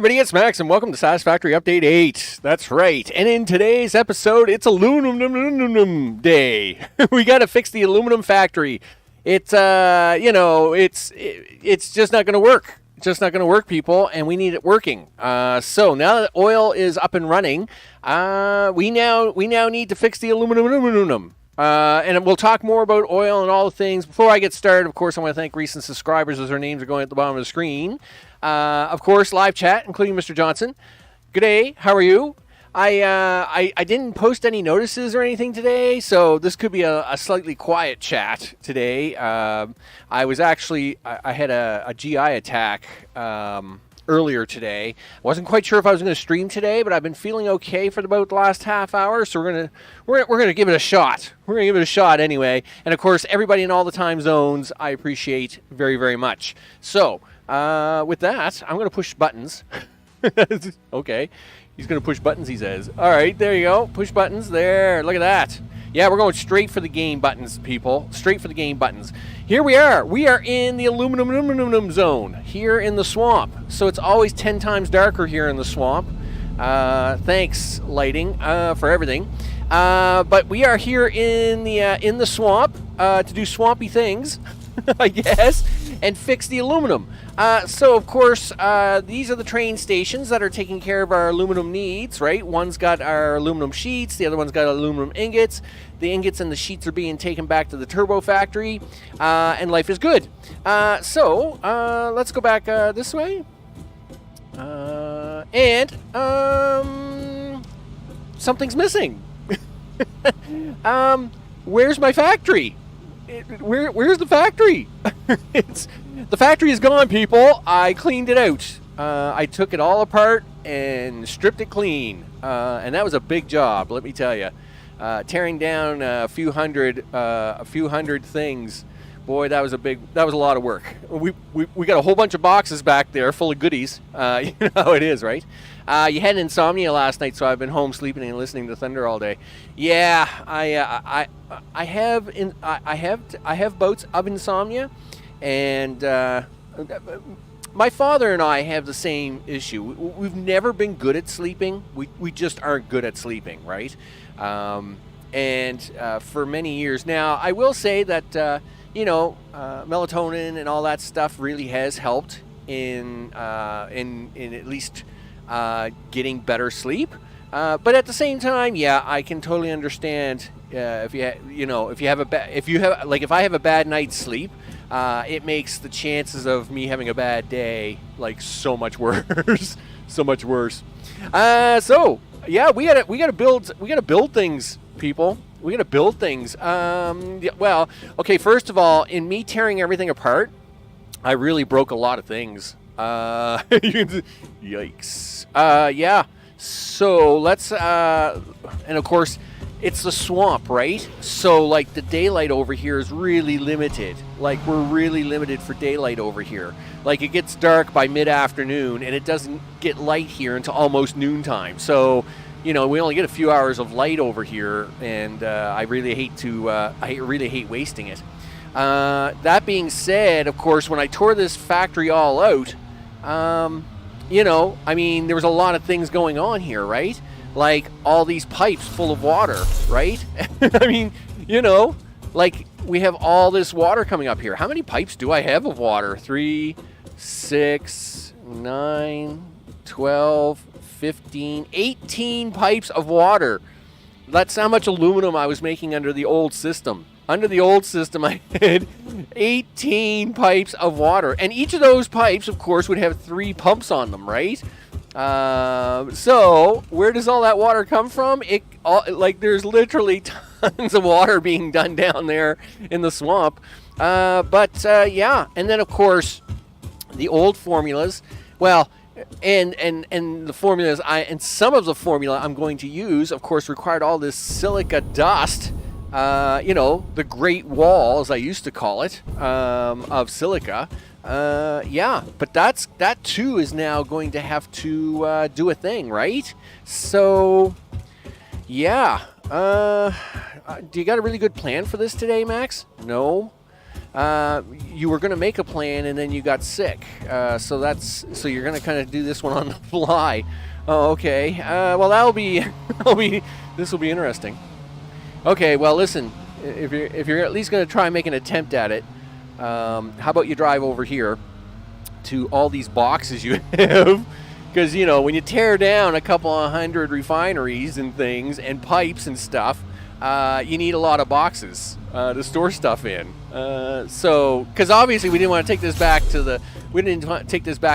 everybody, it's Max, and welcome to Satisfactory Update 8. That's right. And in today's episode, it's Aluminum Day. We got to fix the aluminum factory. It's just not going to work. It's just not going to work, people, and we need it working. So now that oil is up and running, we now need to fix the aluminum. And we'll talk more about oil and all the things. Before I get started, of course, I want to thank recent subscribers as their names are going at the bottom of the screen. Of course, live chat, including Mr. Johnson. Good day. How are you? I didn't post any notices or anything today, so this could be a slightly quiet chat today. I had a GI attack earlier today. I wasn't quite sure if I was going to stream today, but I've been feeling okay for about the last half hour, so we're gonna give it a shot. We're gonna give it a shot anyway. And of course, everybody in all the time zones, I appreciate very, very much. So with that, I'm gonna push buttons. Okay, he's gonna push buttons. He says, "All right, there you go. Push buttons. There. Look at that." Yeah, we're going straight for the game buttons, people. Straight for the game buttons. Here we are. We are in the aluminum zone here in the swamp. So it's always 10 times darker here in the swamp. Thanks, lighting, for everything. But we are here in the swamp to do swampy things, I guess, and fix the aluminum. So, of course, these are the train stations that are taking care of our aluminum needs, right? One's got our aluminum sheets, the other one's got aluminum ingots. The ingots and the sheets are being taken back to the turbo factory, and life is good. So, let's go back this way. And something's missing. Where's my factory? Where's the factory? The factory is gone, people. I cleaned it out. I took it all apart and stripped it clean, and that was a big job. Let me tell you, tearing down a few hundred things. Boy, that was a lot of work. We got a whole bunch of boxes back there full of goodies. You know how it is, right? You had insomnia last night, so I've been home sleeping and listening to thunder all day. Yeah, I have bouts of insomnia, and my father and I have the same issue. We've never been good at sleeping. We just aren't good at sleeping, right? And for many years now, I will say that melatonin and all that stuff really has helped in at least getting better sleep. But at the same time, yeah, I can totally understand if I have a bad night's sleep, it makes the chances of me having a bad day like so much worse, so much worse. So yeah, we gotta build things, people. We gotta build things. Well, okay. First of all, in me tearing everything apart, I really broke a lot of things. Yikes. Yeah. So let's. And of course, it's the swamp, right? So like the daylight over here is really limited. Like we're really limited for daylight over here. Like it gets dark by mid-afternoon, and it doesn't get light here until almost noontime. So, we only get a few hours of light over here, and I really hate wasting it. That being said, of course, when I tore this factory all out, there was a lot of things going on here, right? Like all these pipes full of water, right? I mean, like we have all this water coming up here. How many pipes do I have of water? 3, 6, 9, 12, 15, 18 pipes of water. That's how much aluminum I was making under the old system. Under the old system, I had 18 pipes of water. And each of those pipes, of course, would have 3 pumps on them, right? So where does all that water come from? There's literally tons of water being done down there in the swamp. Yeah. And then, of course, the old formulas, well, and the formulas, and some of the formula I'm going to use, of course, required all this silica dust, the Great Wall, as I used to call it, of silica. Yeah, but that too is now going to have to do a thing, right? So, yeah. Do you got a really good plan for this today, Max? No. you were going to make a plan and then you got sick. So you're going to kind of do this one on the fly. Oh, okay. Well, this will be interesting. Okay, well, listen, if you're at least going to try and make an attempt at it, how about you drive over here to all these boxes you have? Because, you know, when you tear down a couple of hundred refineries and things and pipes and stuff, you need a lot of boxes to store stuff in. Because obviously we didn't want to take this back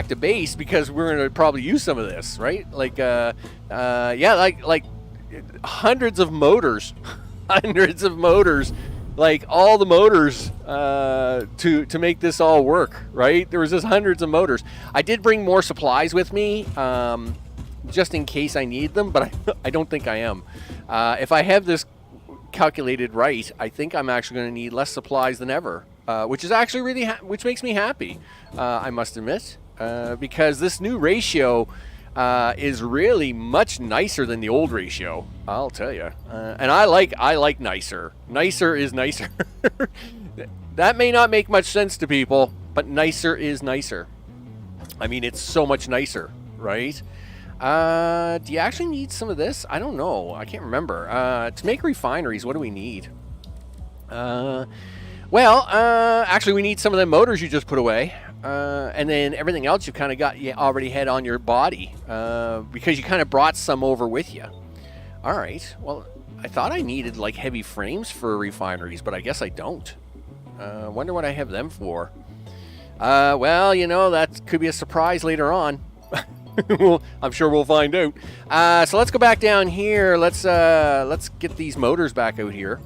to base because we're going to probably use some of this, right? Like, like hundreds of motors, like all the motors to make this all work, right? There was just hundreds of motors. I did bring more supplies with me, just in case I need them, but I don't think I am. If I have this calculated right, I think I'm actually going to need less supplies than ever, which is actually which makes me happy, I must admit, because this new ratio is really much nicer than the old ratio, I'll tell you. And I like nicer. Nicer is nicer. That may not make much sense to people, but nicer is nicer. I mean, it's so much nicer, right? Do you actually need some of this? I don't know. I can't remember. To make refineries, what do we need? Actually, we need some of the motors you just put away. And then everything else you've kind of got, you already had on your body, because you kind of brought some over with you. All right. Well, I thought I needed like heavy frames for refineries, but I guess I don't. Wonder what I have them for. Well, you know, that could be a surprise later on. Well, I'm sure we'll find out. So let's go back down here. Let's get these motors back out here,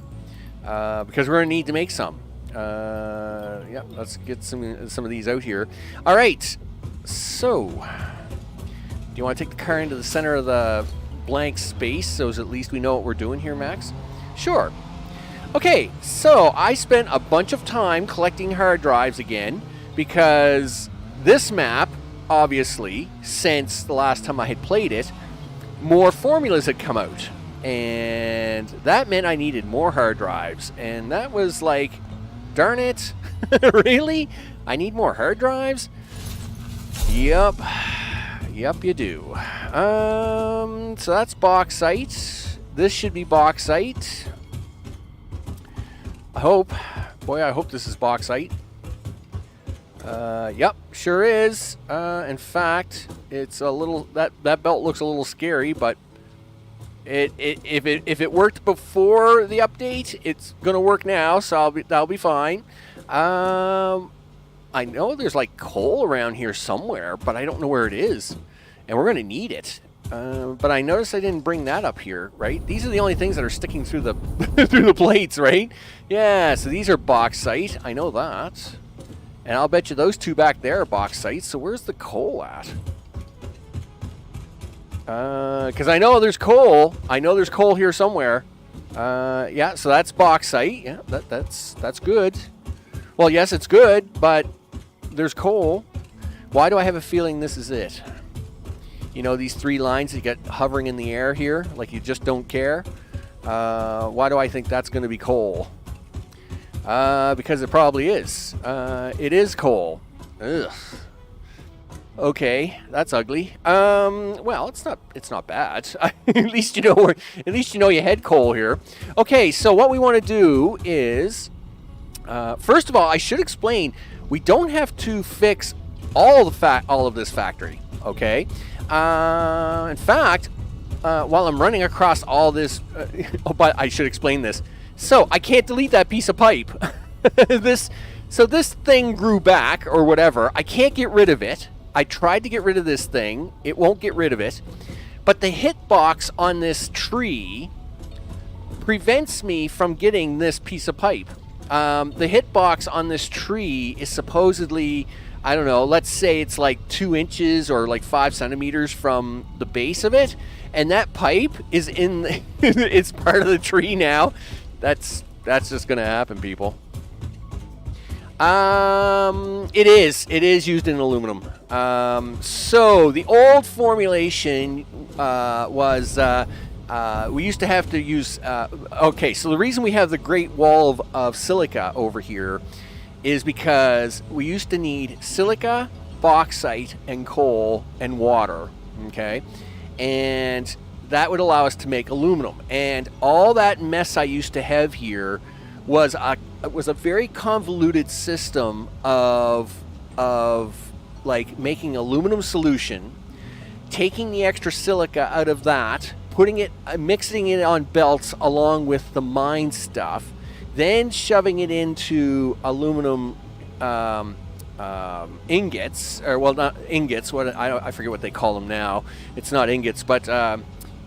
because we're gonna need to make some. Yeah, let's get some of these out here. All right. So, do you want to take the car into the center of the blank space so at least we know what we're doing here, Max? Sure. Okay. So I spent a bunch of time collecting hard drives again because this map, obviously, since the last time I had played it, more formulas had come out, and that meant I needed more hard drives, and that was like, darn it. Really? I need more hard drives? Yep, you do. So that's bauxite. This should be bauxite. I hope. Boy, I hope this is bauxite. Yep, sure is. In fact, it's a little, that belt looks a little scary, but if it worked before the update, it's gonna work now, so that'll be fine. I know there's like coal around here somewhere, but I don't know where it is, and we're gonna need it. But I noticed I didn't bring that up here, right? These are the only things that are sticking through the through the plates, right? Yeah, so these are bauxite. I know that. And I'll bet you those two back there are bauxite. So where's the coal at? Because I know there's coal. I know there's coal here somewhere. Yeah, so that's bauxite. Yeah, that's good. Well, yes, it's good, but there's coal. Why do I have a feeling this is it? You know, these three lines that you got hovering in the air here, like you just don't care. Why do I think that's going to be coal? Because it probably is. It is coal. Ugh. Okay, that's ugly. Well, it's not bad. At least you know you had coal here. Okay, so what we want to do is, first of all, I should explain, we don't have to fix all of this factory. Okay. In fact, while I'm running across all this, but I should explain this. So I can't delete that piece of pipe. This thing grew back or whatever. I can't get rid of it. I tried to get rid of this thing. It won't get rid of it. But the hitbox on this tree prevents me from getting this piece of pipe. The hitbox on this tree is supposedly, I don't know, let's say it's like 2 inches or like 5 centimeters from the base of it. And that pipe is it's part of the tree now. That's just going to happen, people. It is used in aluminum. So the old formulation was we used to have to use. Okay, so the reason we have the Great Wall of Silica over here is because we used to need silica, bauxite, and coal and water, okay? And that would allow us to make aluminum. And all that mess I used to have here was a very convoluted system of like making aluminum solution, taking the extra silica out of that, putting it, mixing it on belts along with the mine stuff, then shoving it into aluminum ingots, or well, not ingots. What I forget what they call them now. It's not ingots, but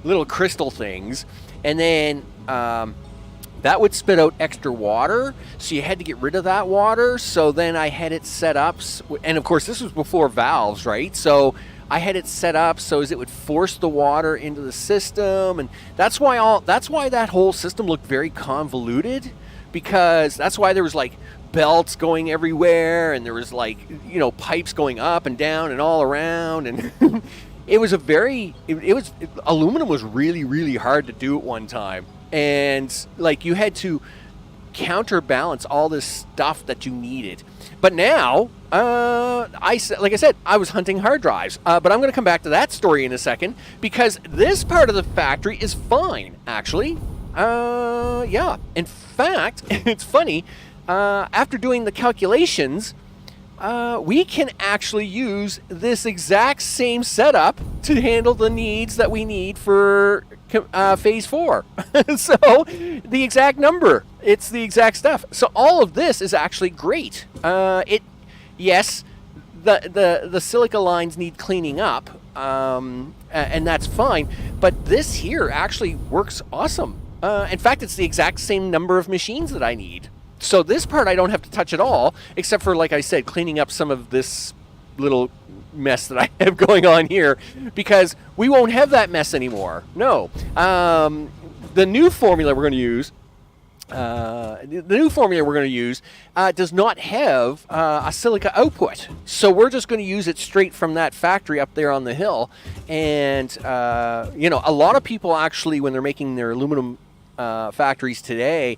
little crystal things, and then that would spit out extra water. So you had to get rid of that water. So then I had it set up, and of course this was before valves, right? So I had it set up so as it would force the water into the system, and that's why that whole system looked very convoluted, because that's why there was like belts going everywhere, and there was like, you know, pipes going up and down and all around, and it was aluminum was really, really hard to do at one time, and like you had to counterbalance all this stuff that you needed. But now, like I said, I was hunting hard drives, but I'm going to come back to that story in a second, because this part of the factory is fine, actually. Yeah. In fact, it's funny, after doing the calculations, we can actually use this exact same setup to handle the needs that we need for phase 4. So the exact number, it's the exact stuff. So all of this is actually great. Yes, the silica lines need cleaning up, and that's fine. But this here actually works awesome. In fact, it's the exact same number of machines that I need. So this part I don't have to touch at all, except for, like I said, cleaning up some of this little mess that I have going on here, because we won't have that mess anymore. No. The new formula we're going to use, does not have a silica output. So we're just going to use it straight from that factory up there on the hill. And, you know, a lot of people actually, when they're making their aluminum factories today,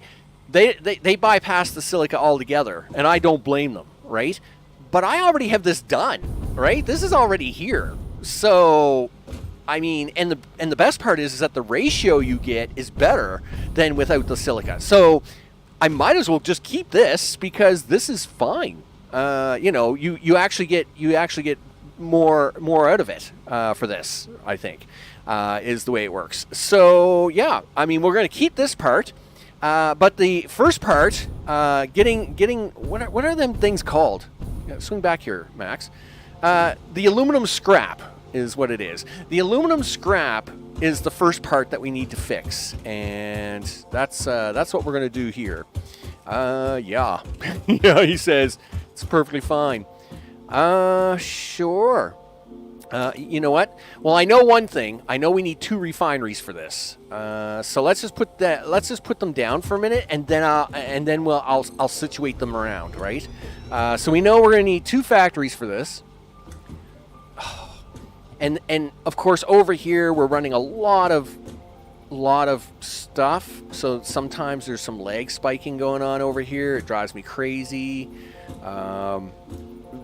they bypass the silica altogether, and I don't blame them, right? But I already have this done, right? This is already here. So, I mean, and the best part is that the ratio you get is better than without the silica. So I might as well just keep this, because this is fine. You know, you actually get more out of it for this, I think, is the way it works. So yeah, I mean, we're going to keep this part. But the first part, getting what are them things called? Yeah, swing back here, Max. The aluminum scrap is what it is. The aluminum scrap is the first part that we need to fix, and that's what we're gonna do here. Yeah, yeah. He says it's perfectly fine. Sure. You know what? Well, I know one thing. I know we need 2 refineries for this. So let's just put them down for a minute, and then I'll situate them around, right? So we know we're going to need 2 factories for this. And of course over here we're running a lot of stuff. So sometimes there's some lag spiking going on over here. It drives me crazy.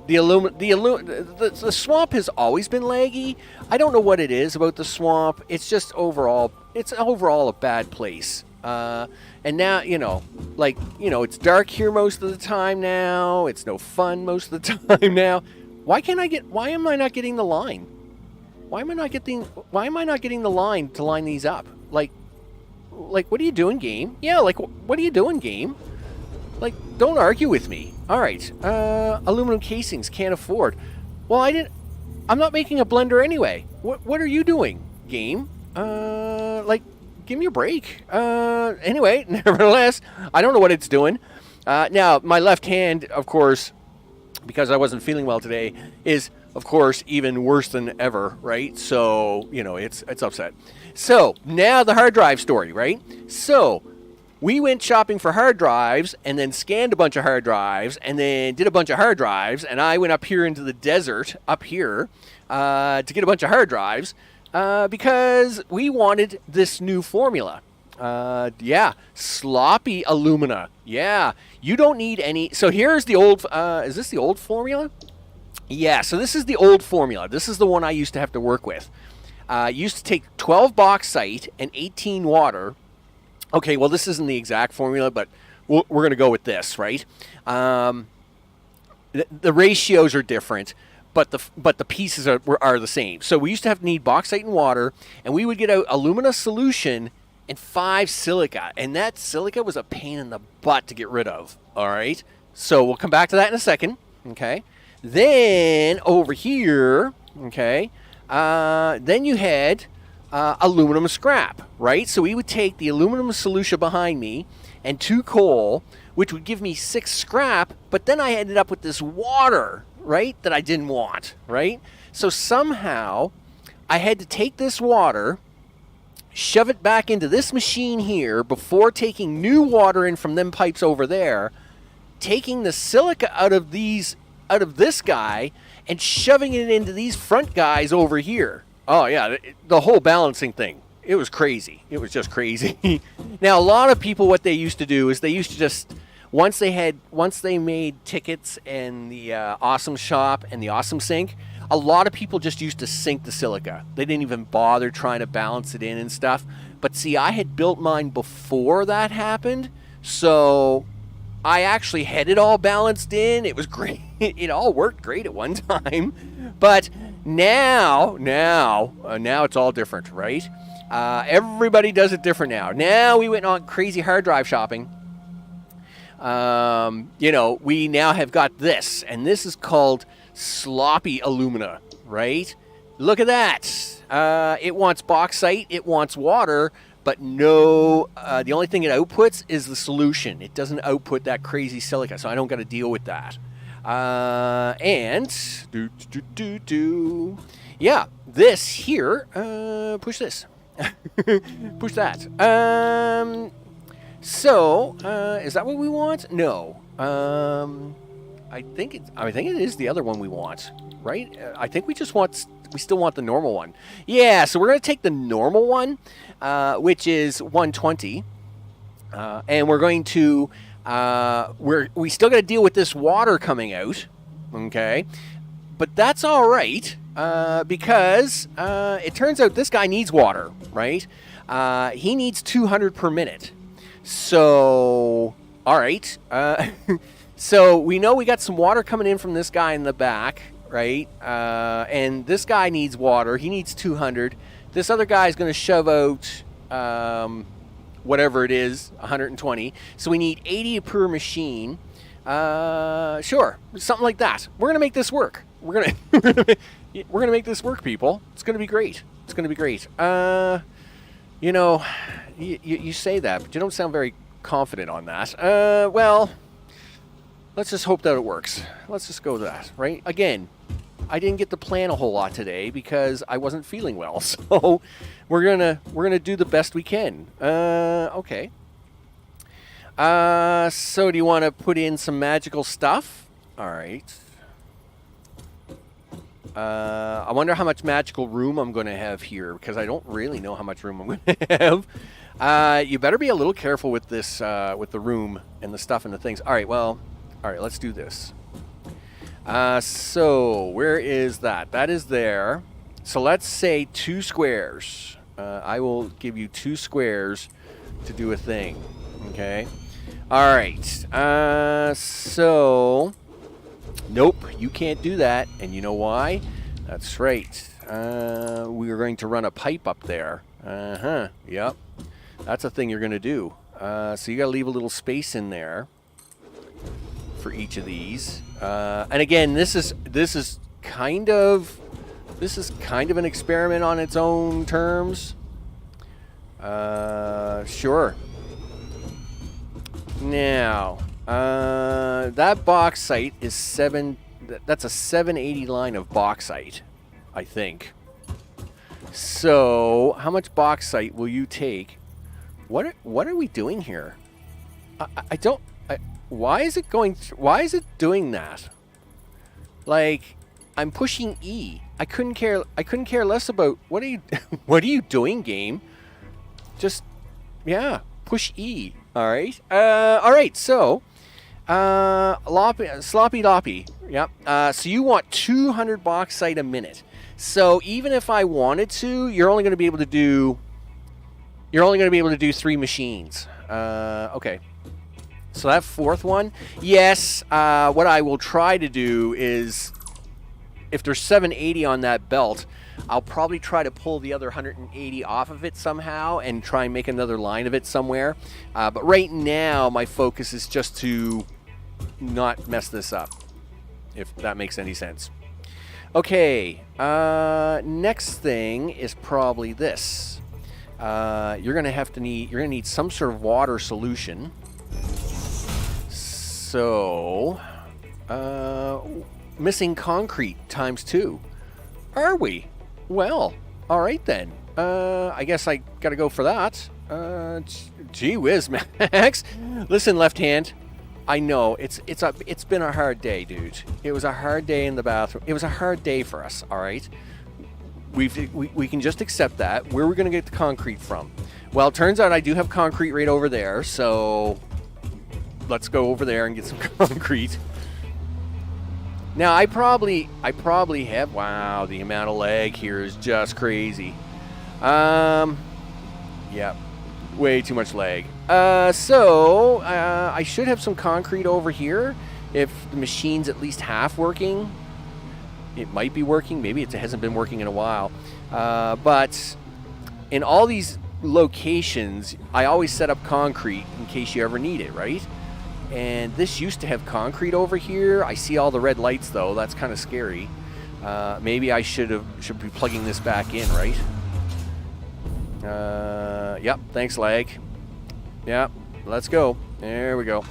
The swamp has always been laggy. I don't know what it is about the swamp. It's just overall a bad place. And now, you know, like, you know, it's dark here most of the time now. It's no fun most of the time now. Why am I not getting the line? Why am I not getting the line to line these up? Like, what are you doing, game? Yeah, like, what are you doing, game? Like, don't argue with me. All right, aluminum casings, can't afford. Well, I'm not making a blender anyway. What are you doing, game? Like, give me a break. Anyway, nevertheless, I don't know what it's doing. Now, my left hand, of course, because I wasn't feeling well today, is, of course, even worse than ever, right? So, you know, it's upset. So, now the hard drive story, right? So, we went shopping for hard drives, and then scanned a bunch of hard drives, and then did a bunch of hard drives, and I went up here into the desert, up here, to get a bunch of hard drives, because we wanted this new formula. Yeah, sloppy alumina. Yeah, you don't need any. So here's the old. Is this the old formula? Yeah. So this is the old formula. This is the one I used to have to work with. Used to take 12 bauxite and 18 water. Okay, well this isn't the exact formula, but we're going to go with this, right? The ratios are different, but the pieces are the same. So we used to have to need bauxite and water, and we would get out alumina solution and 5 silica, and that silica was a pain in the butt to get rid of. All right, so we'll come back to that in a second. Okay, then over here, okay, then you had aluminum scrap, right? So we would take the aluminum solution behind me and 2 coal, which would give me 6 scrap, but then I ended up with this water, right, that I didn't want, right? So somehow I had to take this water, shove it back into this machine here before taking new water in from them pipes over there, taking the silica out of this guy and shoving it into these front guys over here. Oh yeah, the whole balancing thing. It was crazy. It was just crazy. Now, a lot of people, what they used to do is they used to just, once they made tickets and the awesome shop and the awesome sink, a lot of people just used to sink the silica. They didn't even bother trying to balance it in and stuff. But see, I had built mine before that happened, so I actually had it all balanced in. It was great. It all worked great at one time. But now it's all different, right? Everybody does it different now. Now we went on crazy hard drive shopping. We now have got this, and this is called sloppy alumina, right? Look at that. It wants bauxite, it wants water, but no, the only thing it outputs is the solution. It doesn't output that crazy silica, so I don't got to deal with that. Yeah, this here, push this. Push that. So, is that what we want? No. I think it is the other one we want, right? I think we still want the normal one. Yeah, so we're going to take the normal one, which is 120. And we're going to, we still got to deal with this water coming out, okay? But that's all right, because it turns out this guy needs water, right? He needs 200 per minute. So, all right. So we know we got some water coming in from this guy in the back, right? And this guy needs water. He needs 200. This other guy is going to shove out whatever it is, 120. So we need 80 per machine. Sure, something like that. We're going to make this work. We're gonna make this work, people. It's going to be great. It's going to be great. You say that, but you don't sound very confident on that. Well, let's just hope that it works. Let's just go with that, right? Again, I didn't get to plan a whole lot today because I wasn't feeling well. So we're gonna do the best we can. Okay. So do you want to put in some magical stuff? All right. I wonder how much magical room I'm going to have here, because I don't really know how much room I'm going to have. You better be a little careful with this, with the room and the stuff and the things. All right, let's do this. So where is that? That is there. So let's say 2 squares. I will give you 2 squares to do a thing. Okay. All right. So... Nope, you can't do that. And you know why? That's right. We are going to run a pipe up there. Yep. That's a thing you're going to do. So you got to leave a little space in there for each of these. And again, this is kind of an experiment on its own terms. Sure. Now, that bauxite is that's a 780 line of bauxite, I think. So, how much bauxite will you take? What are we doing here? Why is it doing that? Like, I'm pushing E. I couldn't care less about what are you doing, game? Just Yeah, push E. All right. All right, so sloppy loppy. Yep. So you want 200 bauxite a minute. So even if I wanted to, you're only going to be able to do 3 machines. Okay. So that fourth one, yes. What I will try to do is, if there's 780 on that belt, I'll probably try to pull the other 180 off of it somehow and try and make another line of it somewhere. But right now, my focus is just to not mess this up, if that makes any sense. Okay, next thing is probably this. You're gonna need some sort of water solution. So, missing concrete times 2. Are we? Well, all right then. I guess I gotta go for that. Gee whiz, Max. Listen, left hand. I know it's been a hard day, dude. It was a hard day in the bathroom. It was a hard day for us. All right. We can just accept that. Where are we gonna get the concrete from? Well, it turns out I do have concrete right over there. So let's go over there and get some concrete. Now, I probably have... Wow, the amount of lag here is just crazy. Yeah, way too much lag. So, I should have some concrete over here. If the machine's at least half working, it might be working. Maybe it hasn't been working in a while. But in all these locations, I always set up concrete in case you ever need it, right? And this used to have concrete over here. I see all the red lights, though. That's kind of scary. Maybe I should be plugging this back in, right? Yep, thanks, lag. Yep, let's go. There we go.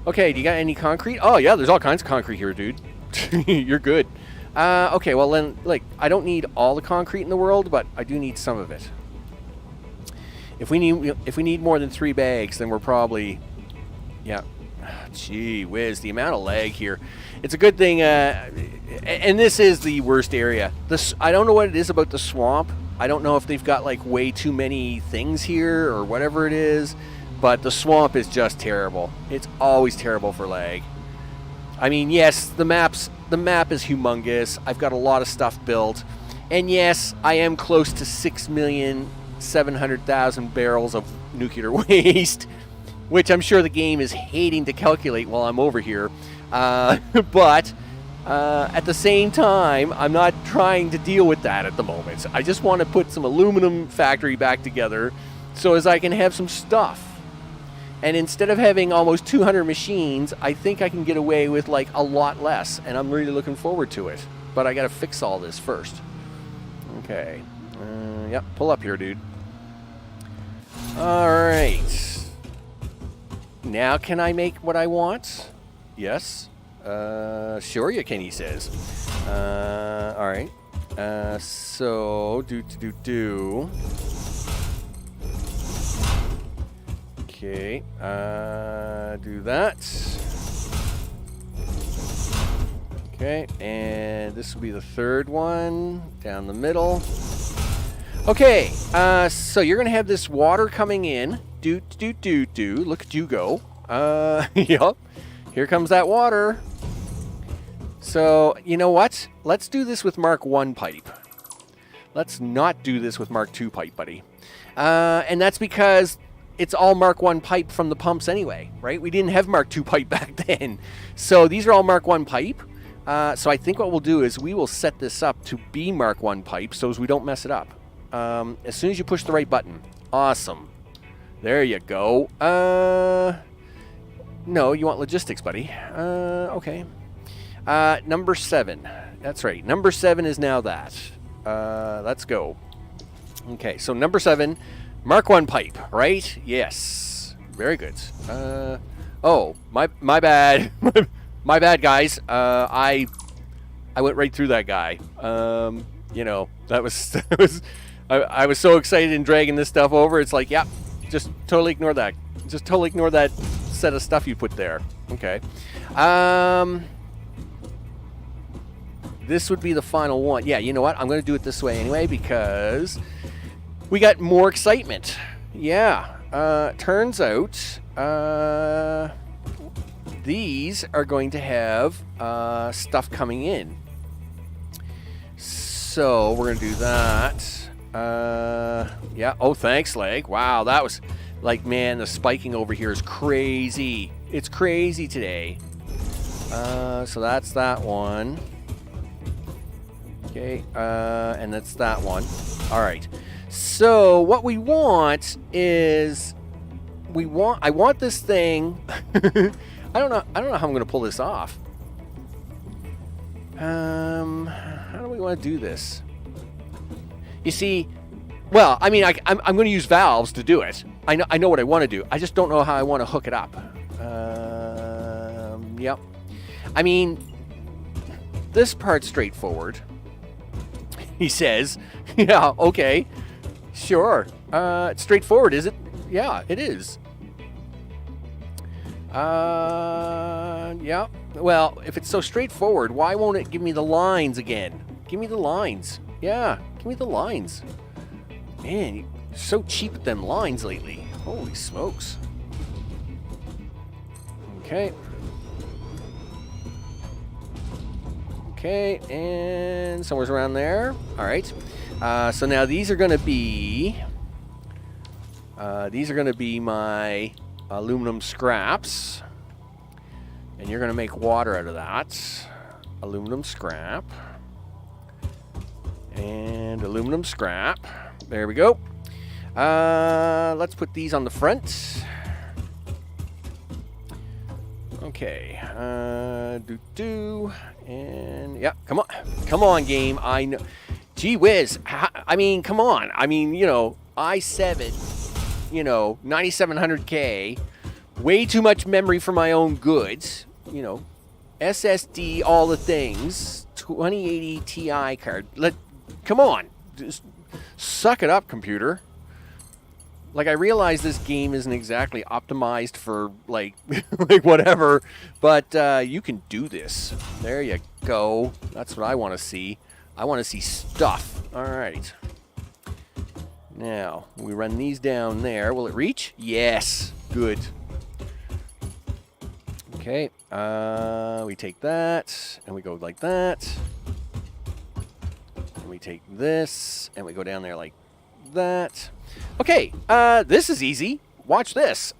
Okay, do you got any concrete? Oh, yeah, there's all kinds of concrete here, dude. You're good. Okay, well, then, like, I don't need all the concrete in the world, but I do need some of it. If we need more than 3 bags, then we're probably... Yeah. Gee whiz, the amount of lag here. It's a good thing, and this is the worst area. I don't know what it is about the swamp. I don't know if they've got like way too many things here or whatever it is, but the swamp is just terrible. It's always terrible for lag. I mean, yes, the map is humongous. I've got a lot of stuff built. And yes, I am close to 6,700,000 barrels of nuclear waste, which I'm sure the game is hating to calculate while I'm over here. But at the same time, I'm not trying to deal with that at the moment. I just want to put some aluminum factory back together so as I can have some stuff. And instead of having almost 200 machines, I think I can get away with like a lot less. And I'm really looking forward to it. But I got to fix all this first. Okay. Yep, pull up here, dude. All right. Now can I make what I want? Yes. Sure you can, he says. All right. So, do. Okay. Do that. Okay, and this will be the third one down the middle. Okay, so you're gonna have this water coming in. Do. Look at you go. Yep. Here comes that water. So, you know what? Let's do this with Mark 1 pipe. Let's not do this with Mark 2 pipe, buddy. And that's because it's all Mark 1 pipe from the pumps anyway, right? We didn't have Mark 2 pipe back then. So these are all Mark 1 pipe. So I think what we'll do is we will set this up to be Mark 1 pipe so as we don't mess it up. As soon as you push the right button. Awesome. There you go. No, you want logistics, buddy. Okay. Number 7. That's right. Number 7 is now that. Let's go. Okay, so number 7, Mark 1 pipe, right? Yes. Very good. Oh, my bad. My bad, guys. I went right through that guy. You know, that was I was so excited in dragging this stuff over. It's like, yeah, just totally ignore that. Just totally ignore that set of stuff you put there. Okay. This would be the final one. Yeah, you know what? I'm going to do it this way anyway because we got more excitement. Yeah. Turns out these are going to have stuff coming in. So we're going to do that. Yeah. Oh, thanks, Leg. Wow, that was like, man, the spiking over here is crazy. It's crazy today. So that's that one. Okay. And that's that one. All right. So what we want is I want this thing. I don't know how I'm going to pull this off. How do we want to do this? You see, well, I mean, I'm going to use valves to do it. I know what I want to do. I just don't know how I want to hook it up. Yep. I mean, this part's straightforward. He says, yeah, okay, sure. It's straightforward, is it? Yeah, it is. Yeah. Well, if it's so straightforward, why won't it give me the lines again? Give me the lines. Yeah, give me the lines. Man, you're so cheap at them lines lately. Holy smokes. Okay. Okay, and somewhere's around there. All right. So now these are going to be my aluminum scraps, and you're going to make water out of that. Aluminum scrap and aluminum scrap. There we go. Let's put these on the front. Okay. And yeah, come on, game. I know. Gee whiz. I mean, come on. I mean, i7, 9700K, way too much memory for my own goods. SSD, all the things. 2080 Ti card. Come on. Just suck it up, computer. Like, I realize this game isn't exactly optimized for, like whatever, but you can do this. There you go. That's what I want to see. I want to see stuff. All right. Now, we run these down there. Will it reach? Yes. Good. Okay. We take that, and we go like that. And we take this, and we go down there like that. Okay, this is easy. Watch this.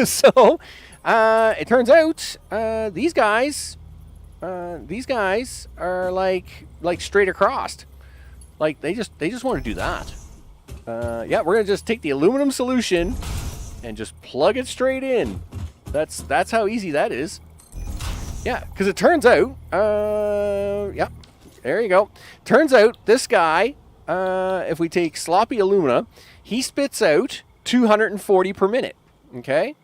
So, it turns out these guys are like straight across. Like they just want to do that. Yeah, we're gonna just take the aluminum solution and just plug it straight in. That's how easy that is. Yeah, because it turns out, yeah, there you go. Turns out this guy, if we take sloppy alumina, he spits out 240 per minute, okay?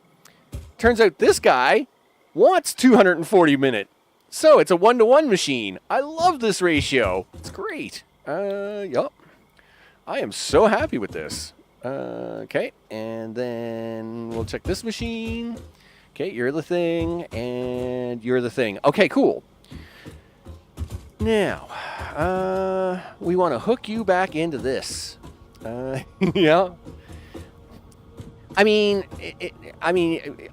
Turns out this guy wants 240 a minute. So it's a 1-to-1 machine. I love this ratio. It's great. Yup. I am so happy with this. Okay, and then we'll check this machine. Okay, you're the thing, and you're the thing. Okay, cool. Now, we want to hook you back into this. Yeah. I mean,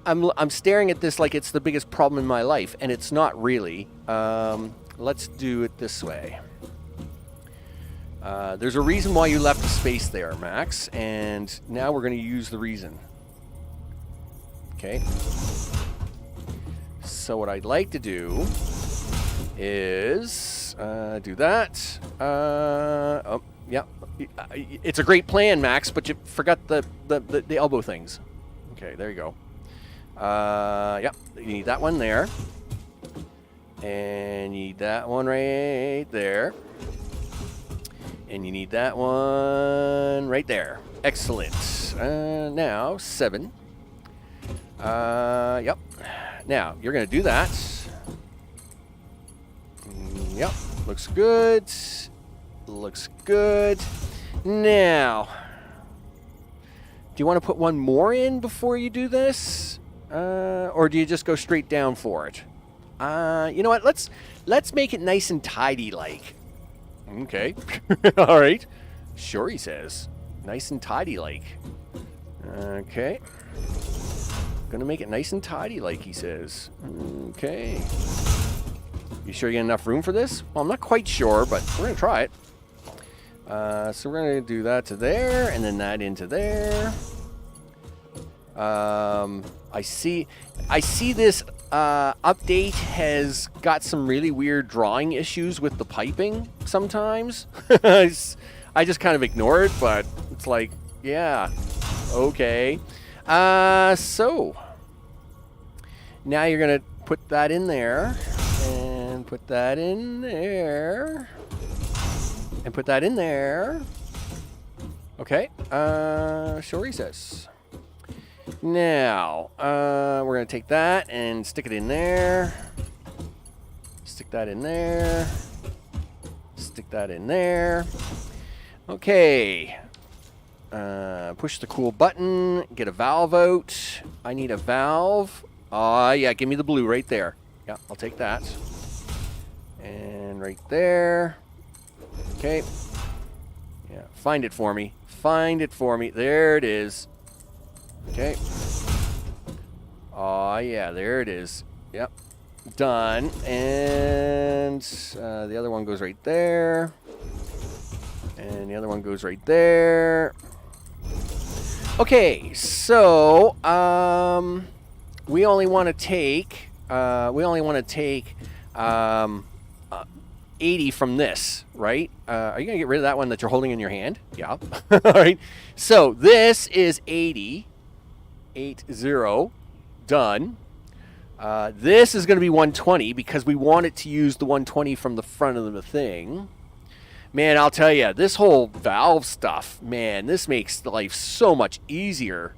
I'm staring at this like it's the biggest problem in my life, and it's not really. Let's do it this way. There's a reason why you left a space there, Max, and now we're going to use the reason. Okay. So what I'd like to do is do that. Oh, yeah. It's a great plan, Max, but you forgot the elbow things. Okay, there you go. Yeah, you need that one there. And you need that one right there. And you need that one right there. Excellent. Now, 7. Yep. Now, you're going to do that. Yep. Looks good. Looks good. Now, do you want to put one more in before you do this? Or do you just go straight down for it? You know what? Let's make it nice and tidy like. Okay. All right. Sure, he says. Nice and tidy like. Okay. Gonna make it nice and tidy, like he says. Okay. You sure you got enough room for this? Well, I'm not quite sure, but we're gonna try it. So we're gonna do that to there, and then that into there. I see this update has got some really weird drawing issues with the piping sometimes. I just kind of ignore it, but it's like, yeah, okay. So now you're gonna put that in there, and put that in there, and put that in there. Okay. Sure, he says. Now, we're going to take that and stick it in there. Stick that in there. Stick that in there. Okay. Push the cool button. Get a valve out. I need a valve. Yeah, give me the blue right there. Yeah, I'll take that. And right there. Okay. Yeah, find it for me. Find it for me. There it is. Okay. Oh, yeah, there it is. Yep. Done. And the other one goes right there. And the other one goes right there. Okay, so we only want to take 80 from this, right? Are you going to get rid of that one that you're holding in your hand? Yeah. All right. So this is 80. 80. Done. This is going to be 120 because we want it to use the 120 from the front of the thing. Man, I'll tell you, this whole valve stuff, man, this makes life so much easier.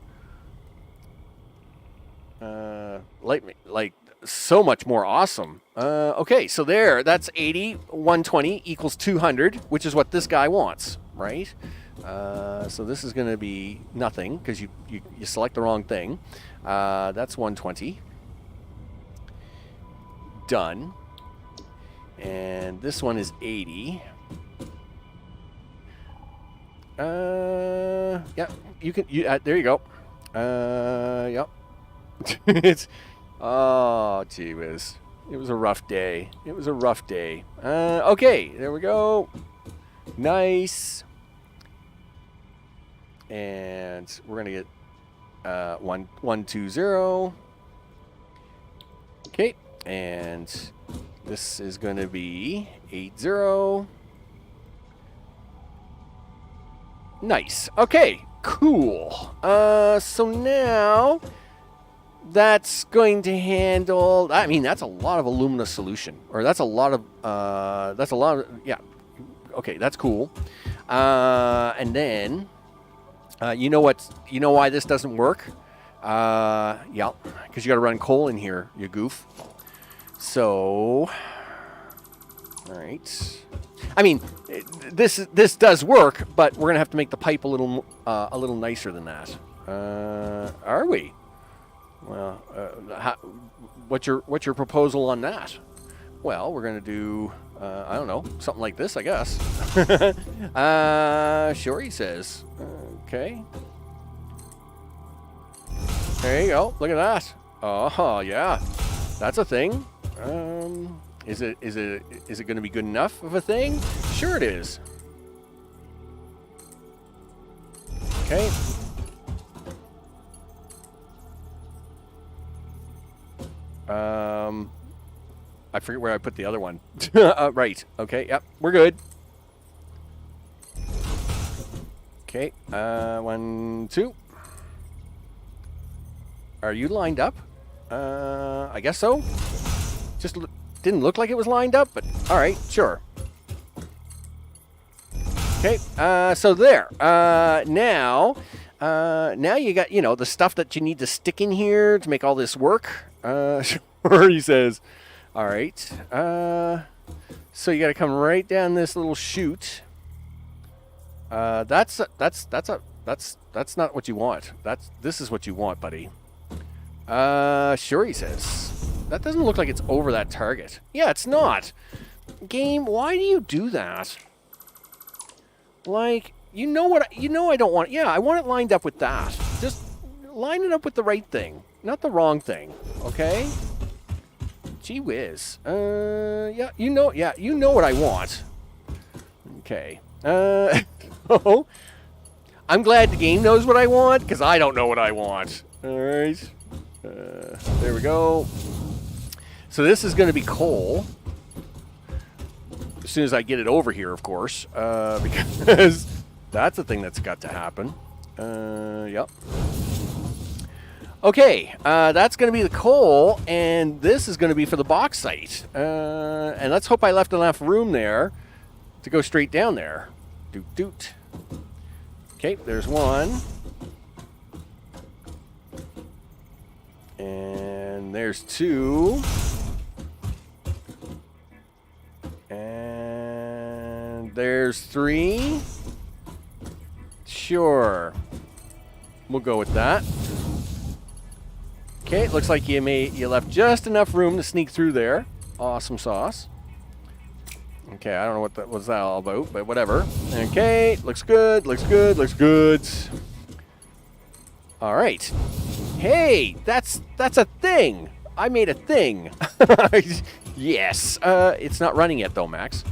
Like so much more awesome. Okay, so there, that's 80. 120 equals 200, which is what this guy wants, right? So this is going to be nothing because you select the wrong thing. That's 120. Done. And this one is 80. Yeah, you can. There you go. Yep. It's. Oh, gee whiz. It was a rough day. It was a rough day. Okay, there we go. Nice. And we're gonna get 120. Okay, and this is gonna be 80. Nice. Okay, cool. So now that's going to handle. I mean, that's a lot of alumina solution, or that's a lot of. Yeah. Okay, that's cool. And then. You know why this doesn't work? Yeah, because you got to run coal in here, you goof. So, all right. I mean, this does work, but we're gonna have to make the pipe a little nicer than that. Are we? Well, what's your proposal on that? Well, we're gonna do. I don't know, something like this, I guess. Sure, he says. Okay. There you go. Look at that. Oh, yeah. That's a thing. Is it going to be good enough of a thing? Sure it is. Okay. I forget where I put the other one. Right. Okay. Yep. We're good. Okay. 1, 2. Are you lined up? I guess so. Just didn't look like it was lined up, but all right. Sure. Okay. So there. Now you got the stuff that you need to stick in here to make all this work. Sure, he says. All right. So you got to come right down this little chute. That's not what you want. This is what you want, buddy. Sure, he says. That doesn't look like it's over that target. Yeah, it's not. Game, why do you do that? Like, I don't want. Yeah, I want it lined up with that. Just line it up with the right thing, not the wrong thing, okay? Gee whiz. Yeah, you know what I want. Okay. Oh, I'm glad the game knows what I want, because I don't know what I want. All right. There we go. So this is going to be coal. As soon as I get it over here, of course, because that's the thing that's got to happen. Yep. Okay, that's going to be the coal, and this is going to be for the bauxite. And let's hope I left enough room there to go straight down there. Doot doot. Okay, there's one. And there's two. And there's three. Sure. We'll go with that. Okay, it looks like you left just enough room to sneak through there. Awesome sauce. Okay, I don't know what that was all about, but whatever. Okay, looks good, looks good, looks good. All right. Hey, that's a thing. I made a thing. Yes. It's not running yet though, Max.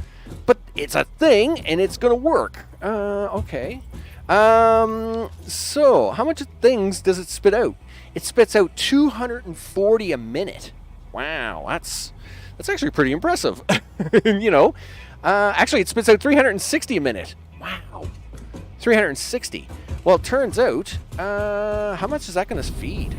But it's a thing, and it's gonna work. Okay. So how much things does it spit out? It spits out 240 a minute. Wow, that's actually pretty impressive. You know, actually it spits out 360 a minute. Wow, 360. Well, it turns out, how much is that going to feed?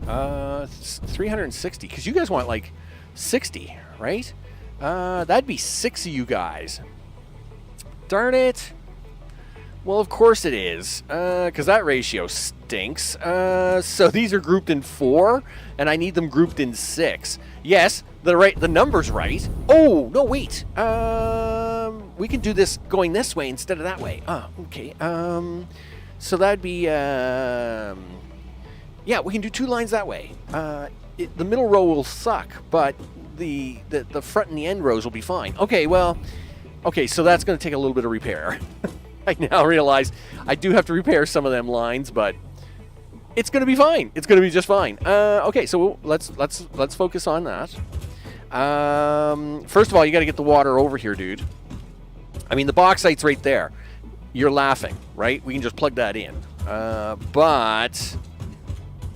360, because you guys want like 60, right? That'd be 6 of you guys. Darn it. Well, of course it is, because that ratio stinks. So these are grouped in 4, and I need them grouped in 6. Yes, the number's right. Oh, no, wait. We can do this going this way instead of that way. Oh, okay. So that'd be, yeah, we can do 2 lines that way. The middle row will suck, but the front and the end rows will be fine. Okay, well, okay, so that's going to take a little bit of repair. I now realize I do have to repair some of them lines, but it's going to be fine. It's going to be just fine. Okay, so let's focus on that. First of all, you got to get the water over here, dude. I mean, the bauxite's right there. You're laughing, right? We can just plug that in. But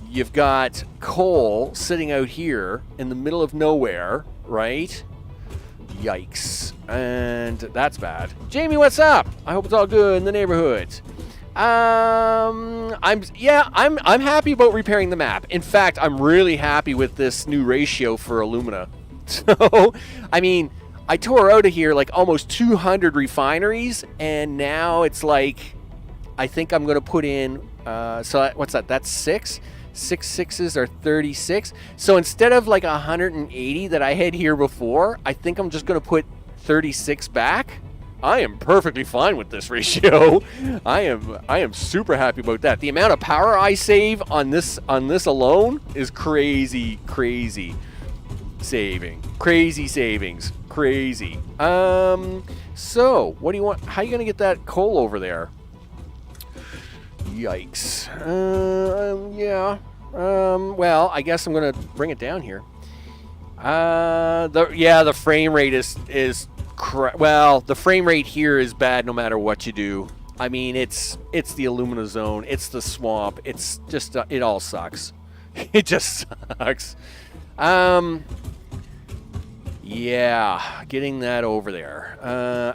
you've got coal sitting out here in the middle of nowhere, right? Yikes. And that's bad. Jamie, what's up? I hope it's all good in the neighborhood. I'm happy about repairing the map. In fact, I'm really happy with this new ratio for alumina. So, I mean, I tore out of here like almost 200 refineries, and now it's like, I think I'm going to put in, so what's that? That's 6? 6 sixes are 36. So instead of like 180 that I had here before, I think I'm just going to put 36 back. I am perfectly fine with this ratio. I am super happy about that. The amount of power I save on this alone is crazy savings. Crazy. So what do you want? How are you going to get that coal over there? Yikes. Yeah. Well, I guess I'm going to bring it down here. The frame rate is well, the frame rate here is bad no matter what you do. I mean, it's the alumina zone, it's the swamp, it's just it all sucks. It just sucks. Yeah, getting that over there.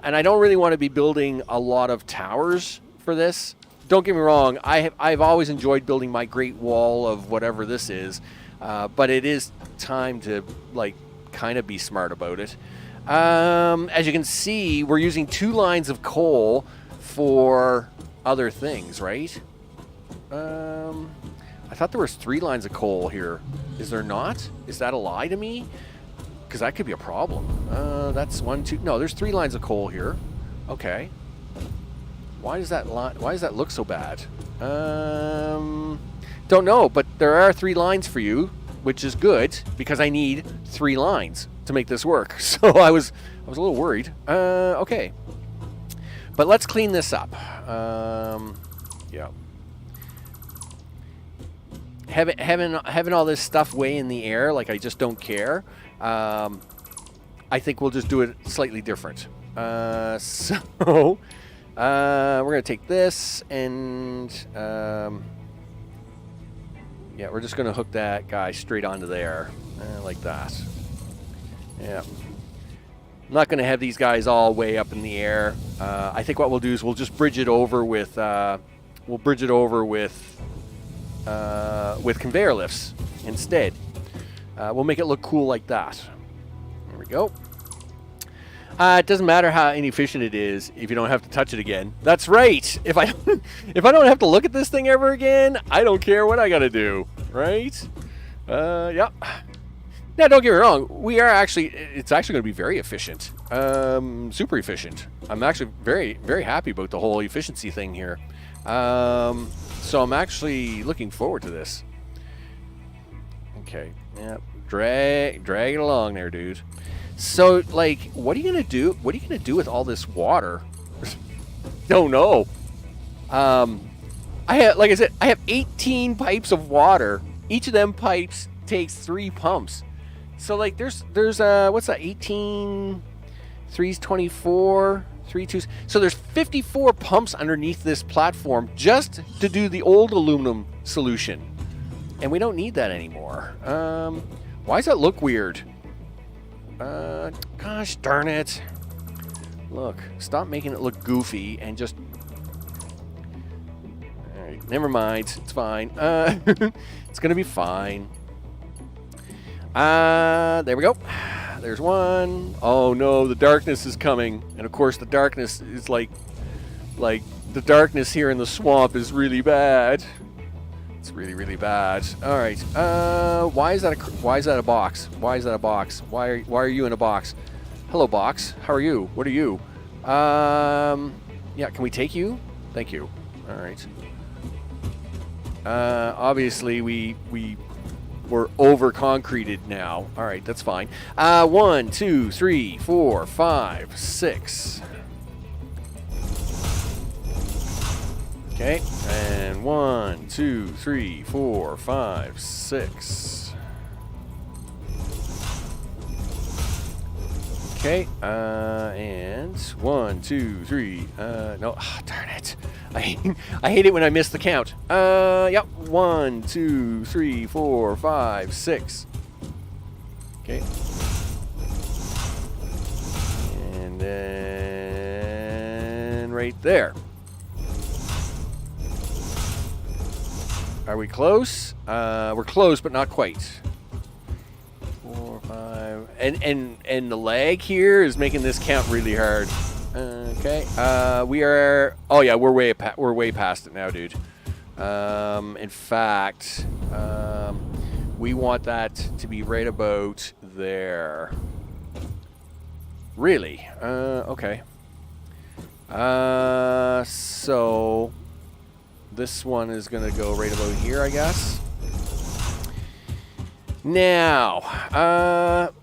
And I don't really want to be building a lot of towers for this. Don't get me wrong, I've always enjoyed building my great wall of whatever this is, but it is time to like kind of be smart about it. As you can see, we're using 2 lines of coal for other things, right? I thought there was 3 lines of coal here. Is there not? Is that a lie to me? Because that could be a problem. That's 1, 2. No, there's 3 lines of coal here. Okay. Why does that look so bad? Don't know, but there are 3 lines for you, which is good because I need 3 lines to make this work. So I was a little worried. Okay. But let's clean this up. Yeah. having all this stuff way in the air, like I just don't care. I think we'll just do it slightly different. So we're gonna take this and yeah, we're just gonna hook that guy straight onto there, like that. Yeah. I'm not going to have these guys all way up in the air. I think what we'll do is we'll just bridge it over with conveyor lifts instead. We'll make it look cool like that. There we go. It doesn't matter how inefficient it is if you don't have to touch it again. That's right. If I don't have to look at this thing ever again, I don't care what I got to do. Right? Yep. Now, don't get me wrong. It's actually going to be very efficient. Super efficient. I'm actually very, very happy about the whole efficiency thing here. So I'm actually looking forward to this. Okay. Yeah. Drag it along there, dude. So, like, what are you going to do? What are you going to do with all this water? Don't know. Like I said, I have 18 pipes of water. Each of them pipes takes 3 pumps. So, like, there's what's that, 18, 3's 24, 3 2's. So there's 54 pumps underneath this platform just to do the old aluminum solution. And we don't need that anymore. Why does that look weird? Gosh darn it. Look, stop making it look goofy and just... Alright, never mind. It's fine. It's going to be fine. There we go. There's one. Oh no, the darkness is coming. And of course the darkness is like the darkness here in the swamp is really bad. It's really, really bad. All right. Why is that a box? Why is that a box? Why are you in a box? Hello, box. How are you? What are you? Yeah, can we take you? Thank you. All right. Obviously we're over concreted now. All right, that's fine. 1, 2, 3, 4, 5, 6. Okay, and 1, 2, 3, 4, 5, 6. Okay, and 1, 2, 3. No, darn it. I hate it when I miss the count. Yep. 1, 2, 3, 4, 5, 6. Okay. And then right there. Are we close? We're close, but not quite. 4, 5, and the lag here is making this count really hard. Okay. We are. Oh yeah, we're way past it now, dude. In fact, we want that to be right about there. Really? Okay. So this one is gonna go right about here, I guess. Now,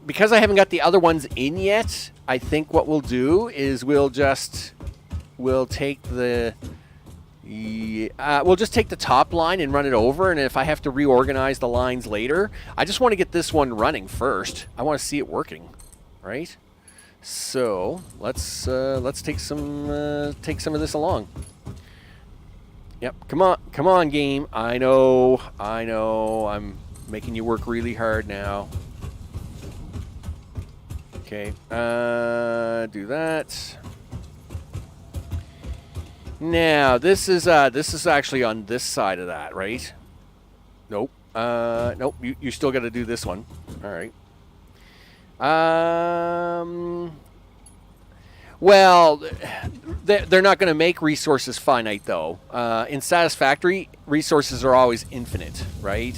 because I haven't got the other ones in yet, I think what we'll do is we'll just take the top line and run it over, and if I have to reorganize the lines later, I just want to get this one running first. I want to see it working, right? So let's take some of this along. Yep, come on, game. I know. I'm making you work really hard now. Okay, do that. Now this is actually on this side of that, right? Nope. Nope. You still got to do this one. All right. Well, they're not going to make resources finite though. In Satisfactory, resources are always infinite, right?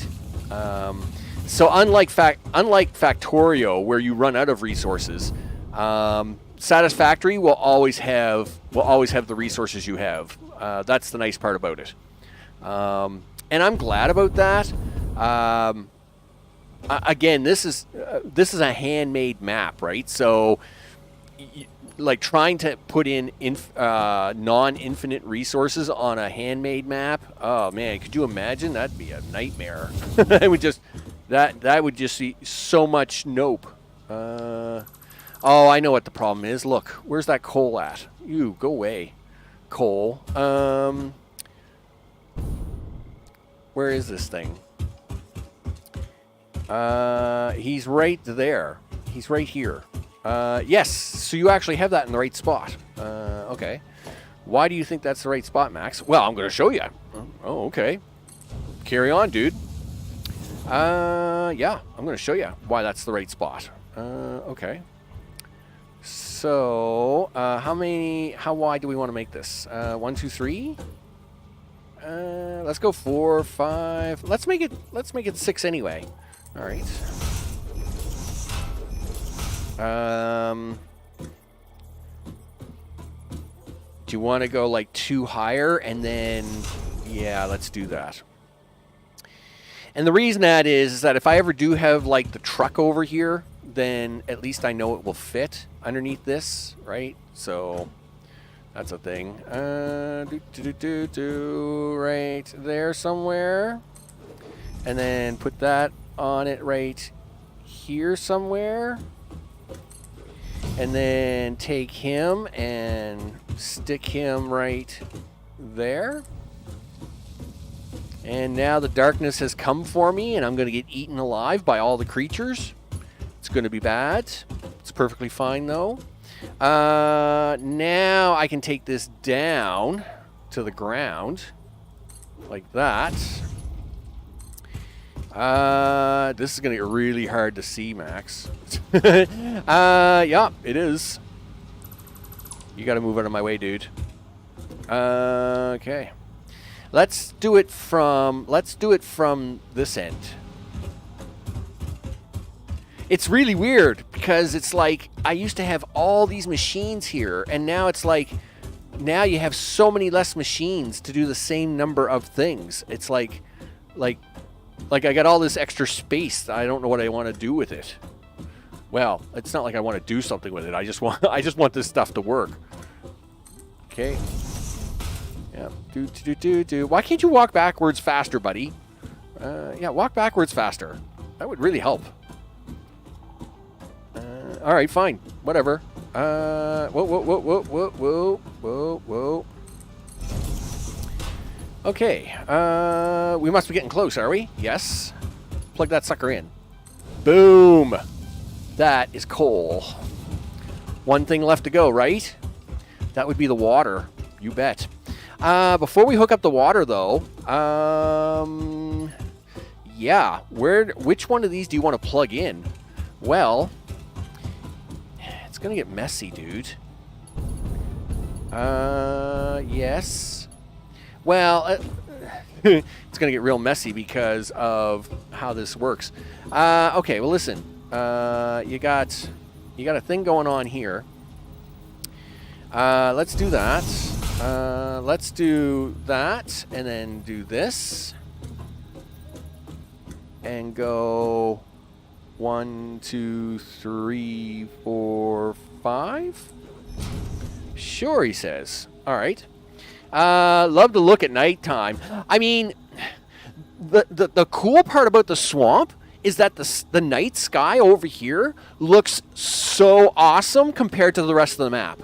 So unlike Factorio, where you run out of resources, Satisfactory will always have the resources you have. That's the nice part about it, and I'm glad about that. Again, this is a handmade map, right? So like trying to put in non-infinite resources on a handmade map. Oh man, could you imagine? That'd be a nightmare. It would just that would just be so much nope. Oh, I know what the problem is. Look, where's that coal at? You go away, coal. Where is this thing? He's right there. He's right here. Yes, so you actually have that in the right spot. Okay. Why do you think that's the right spot, Max? Well, I'm going to show you. Oh, okay. Carry on, dude. Yeah, I'm going to show you why that's the right spot. Okay. So, how wide do we want to make this? 1, 2, 3? Let's go 4, 5. Let's make it 6 anyway. All right. Do you want to go like 2 higher and then, yeah, let's do that. And the reason that is that if I ever do have like the truck over here, then at least I know it will fit underneath this, right? So that's a thing. Right there somewhere. And then put that on it right here somewhere. And then take him and stick him right there. And now the darkness has come for me, and I'm going to get eaten alive by all the creatures. It's going to be bad. It's perfectly fine, though. Now I can take this down to the ground like that. This is going to get really hard to see, Max. Yeah, it is. You got to move out of my way, dude. Okay. Let's do it from this end. It's really weird because it's like I used to have all these machines here, and now it's like now you have so many less machines to do the same number of things. It's like I got all this extra space. I don't know what I want to do with it. Well, it's not like I want to do something with it. I just want this stuff to work. Okay. Yeah. Do. Why can't you walk backwards faster, buddy? Yeah, walk backwards faster. That would really help. All right, fine. Whatever. Whoa. Okay. We must be getting close, are we? Yes. Plug that sucker in. Boom. That is coal. One thing left to go, right? That would be the water. You bet. Before we hook up the water, though, yeah, which one of these do you want to plug in? Well, it's going to get messy, dude. Yes. Well, it's going to get real messy because of how this works. Okay, well, listen. You got a thing going on here. Let's do that. Let's do that, and then do this. And go 1, 2, 3, 4, 5. Sure, he says. All right. Love to look at nighttime. I mean, the cool part about the swamp is that the night sky over here looks so awesome compared to the rest of the map.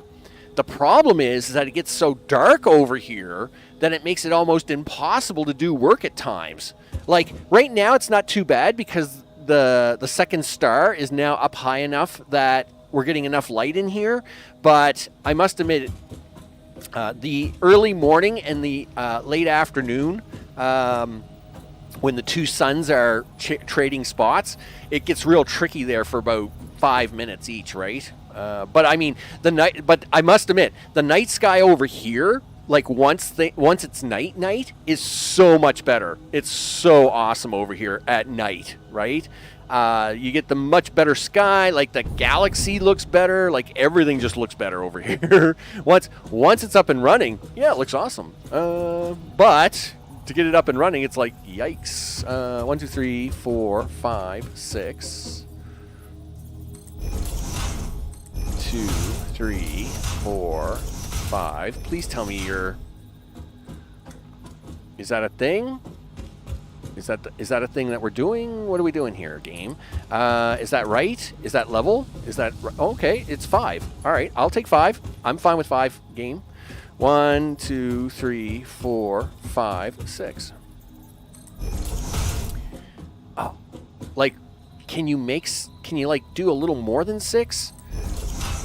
The problem is that it gets so dark over here that it makes it almost impossible to do work at times. Like, right now it's not too bad because the second star is now up high enough that we're getting enough light in here. But I must admit, the early morning and the late afternoon, when the two suns are trading spots, it gets real tricky there for about 5 minutes each, right? But I mean, but I must admit, the night sky over here, like once it's night, is so much better. It's so awesome over here at night, right? You get the much better sky, like the galaxy looks better, like everything just looks better over here. Once it's up and running, yeah, it looks awesome. But to get it up and running, it's like, yikes. 1, 2, 3, 4, 5, 6. 2, 3, 4, 5. Please tell me you're... Is that a thing? Is that a thing that we're doing? What are we doing here, game? Is that right? Is that level? Is that... Okay, it's 5. All right, I'll take 5. I'm fine with 5, game. 1, 2, 3, 4, 5, 6. Oh, like, can you like do a little more than 6?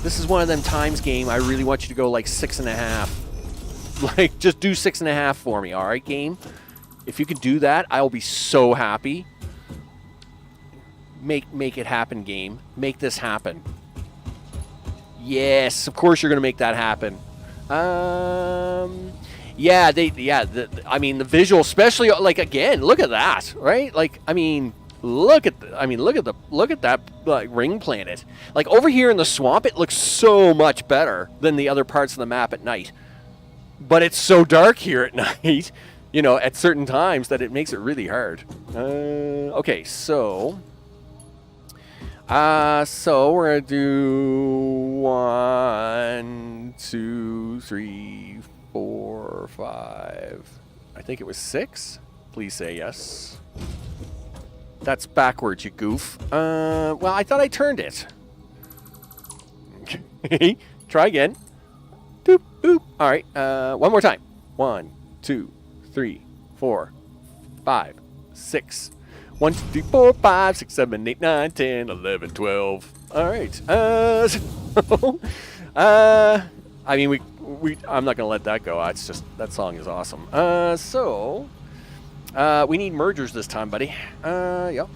This is one of them times, game. I really want you to go like 6.5. Like, just do 6.5 for me, all right, game? If you can do that, I'll be so happy. Make it happen, game. Make this happen. Yes, of course you're gonna make that happen. Yeah, I mean, the visual, especially, like, again, look at that, right? Like, I mean, look at that like, ring planet. Like, over here in the swamp, it looks so much better than the other parts of the map at night. But it's so dark here at night, you know, at certain times that it makes it really hard. Okay, so we're gonna do 1, 2, 3, 4, 5. I think it was 6. Please say yes. That's backwards, you goof. Well, I thought I turned it. Okay, try again. Boop, boop. All right, one more time. 1, 2, 3, 4, 5, 6. 1, 2, 3, 4, 5, 6, 7, 8, 9, 10, 11, 12. All right. I mean, I'm not gonna let that go. It's just that song is awesome. We need mergers this time, buddy. Yep.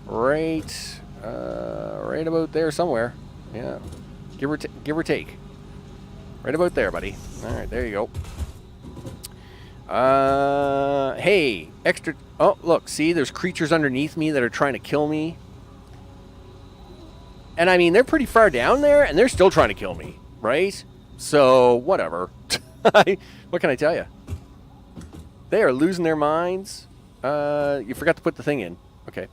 Right about there somewhere. Yeah. Give or take. Right about there, buddy. All right, there you go. Hey, extra... Oh, look, see, there's creatures underneath me that are trying to kill me. And, I mean, they're pretty far down there, and they're still trying to kill me, right? So, whatever. What can I tell you? They are losing their minds. You forgot to put the thing in. Okay.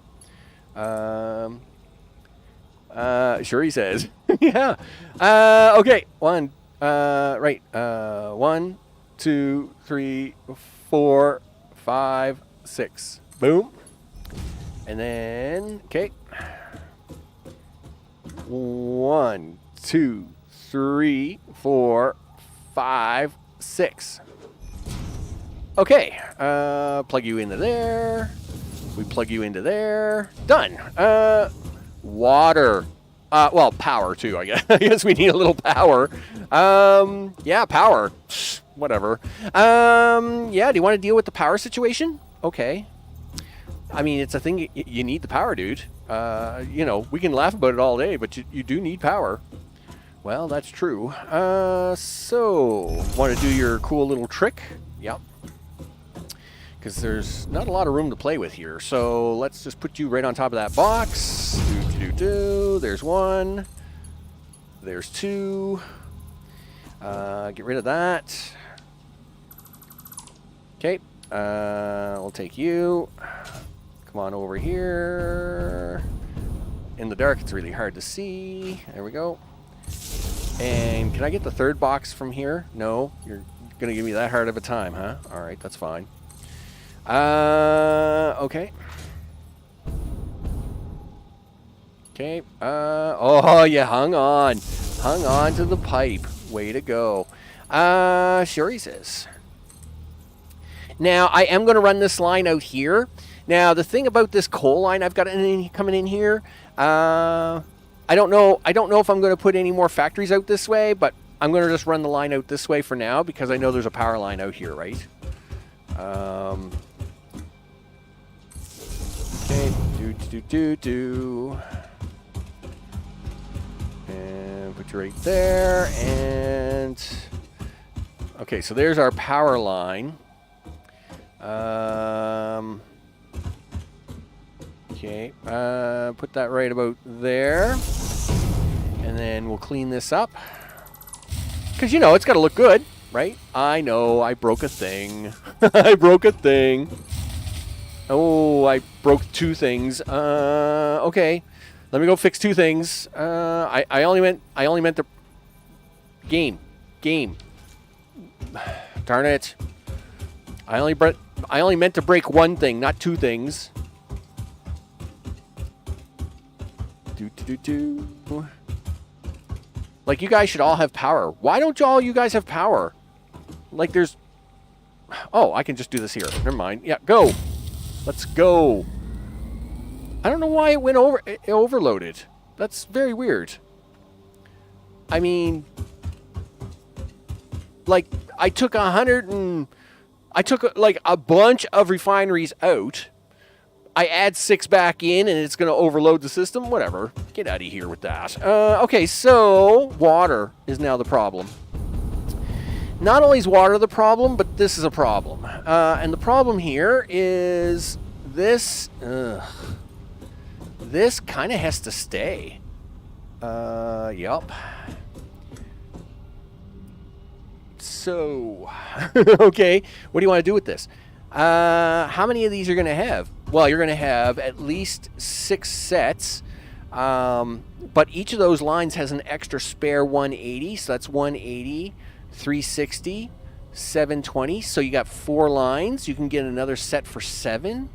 Sure, he says. Yeah. Okay, 1... right. 1, 2, 3, 4, 5, 6. Boom. And then, okay. 1, 2, 3, 4, 5, 6. Okay. Plug you into there. We plug you into there. Done. Water. Well, power too, I guess. I guess we need a little power. Yeah, power. Whatever. Yeah, do you want to deal with the power situation? Okay. I mean, it's a thing. You need the power, dude. You know, we can laugh about it all day, but you do need power. Well, that's true. So, want to do your cool little trick? Yep. Because there's not a lot of room to play with here. So, let's just put you right on top of that box. There's 1. There's 2. Get rid of that. Okay. We'll take you. Come on over here. In the dark, it's really hard to see. There we go. And can I get the third box from here? No? You're going to give me that hard of a time, huh? All right, that's fine. Okay. Okay. Oh, you hung on. Hung on to the pipe. Way to go. Sure, he says. Now, I am going to run this line out here. Now, the thing about this coal line I've got coming in here, I don't know if I'm going to put any more factories out this way, but I'm going to just run the line out this way for now because I know there's a power line out here, right? Okay. And put you right there. And okay, so there's our power line. Okay, put that right about there. And then we'll clean this up. Because, you know, it's got to look good, right? I know, I broke a thing. I broke a thing. Oh, I broke 2 things. Okay. Let me go fix 2 things. I only meant the game. Darn it. I only meant to break 1 thing, not 2 things. Like, you guys should all have power. Why don't all you guys have power? Like, there's... Oh, I can just do this here. Never mind. Yeah, go. Let's go. I don't know why it overloaded. That's very weird. I mean, like, I took like a bunch of refineries out. I add 6 back in, and it's going to overload the system. Whatever. Get out of here with that. Okay, so water is now the problem. Not only is water the problem, but this is a problem. And the problem here is this. This kind of has to stay. Yup. So, okay, what do you want to do with this? How many of these are going to have? Well, you're going to have at least 6 sets, but each of those lines has an extra spare 180, so that's 180, 360, 720, so you got 4 lines. You can get another set for 7.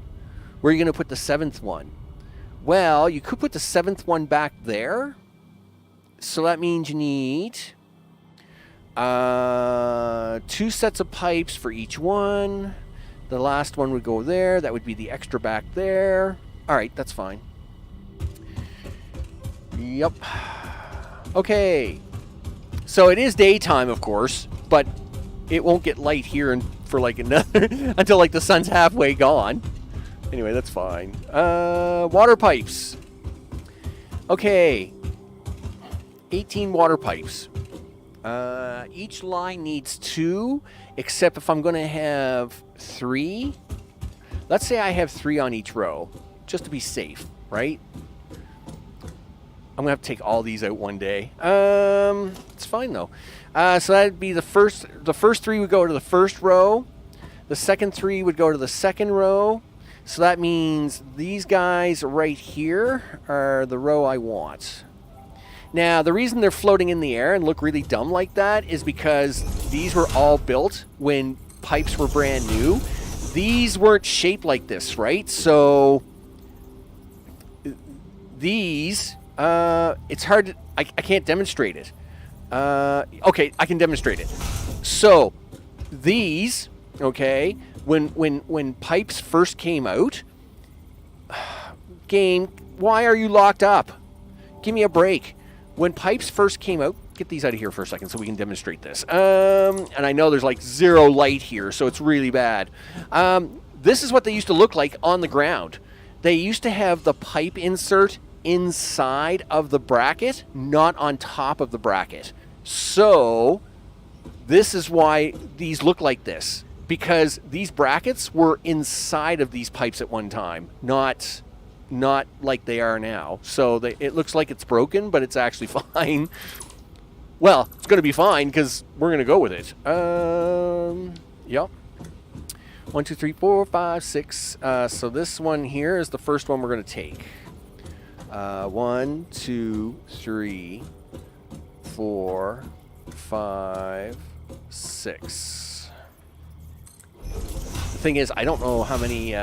Where are you going to put the 7th one? Well, you could put the 7th one back there, so that means you need 2 sets of pipes for each one. The last one would go there. That would be the extra back there. All right, that's fine. Yep. Okay. So it is daytime, of course, but it won't get light here for like another until like the sun's halfway gone. Anyway, that's fine. Water pipes. Okay. 18 water pipes. Each line needs 2, except if I'm going to have 3. Let's say I have 3 on each row, just to be safe, right? I'm going to have to take all these out one day. It's fine, though. So that'd be the first 3 would go to the first row. The second 3 would go to the second row. So that means these guys right here are the row I want. Now, the reason they're floating in the air and look really dumb like that is because these were all built when pipes were brand new. These weren't shaped like this, right? So these, it's hard to, I can't demonstrate it. Okay, I can demonstrate it. So these, okay, when pipes first came out, game, why are you locked up? Give me a break. When pipes first came out, get these out of here for a second so we can demonstrate this. And I know there's like 0 light here, so it's really bad. This is what they used to look like on the ground. They used to have the pipe insert inside of the bracket, not on top of the bracket. So this is why these look like this, because these brackets were inside of these pipes at one time, not like they are now. So it looks like it's broken, but it's actually fine. Well, it's going to be fine because we're going to go with it. Yep. 1, 2, 3, 4, 5, 6. So this one here is the first one we're going to take. 1, 2, 3, 4, 5, 6. The thing is, I don't know how many...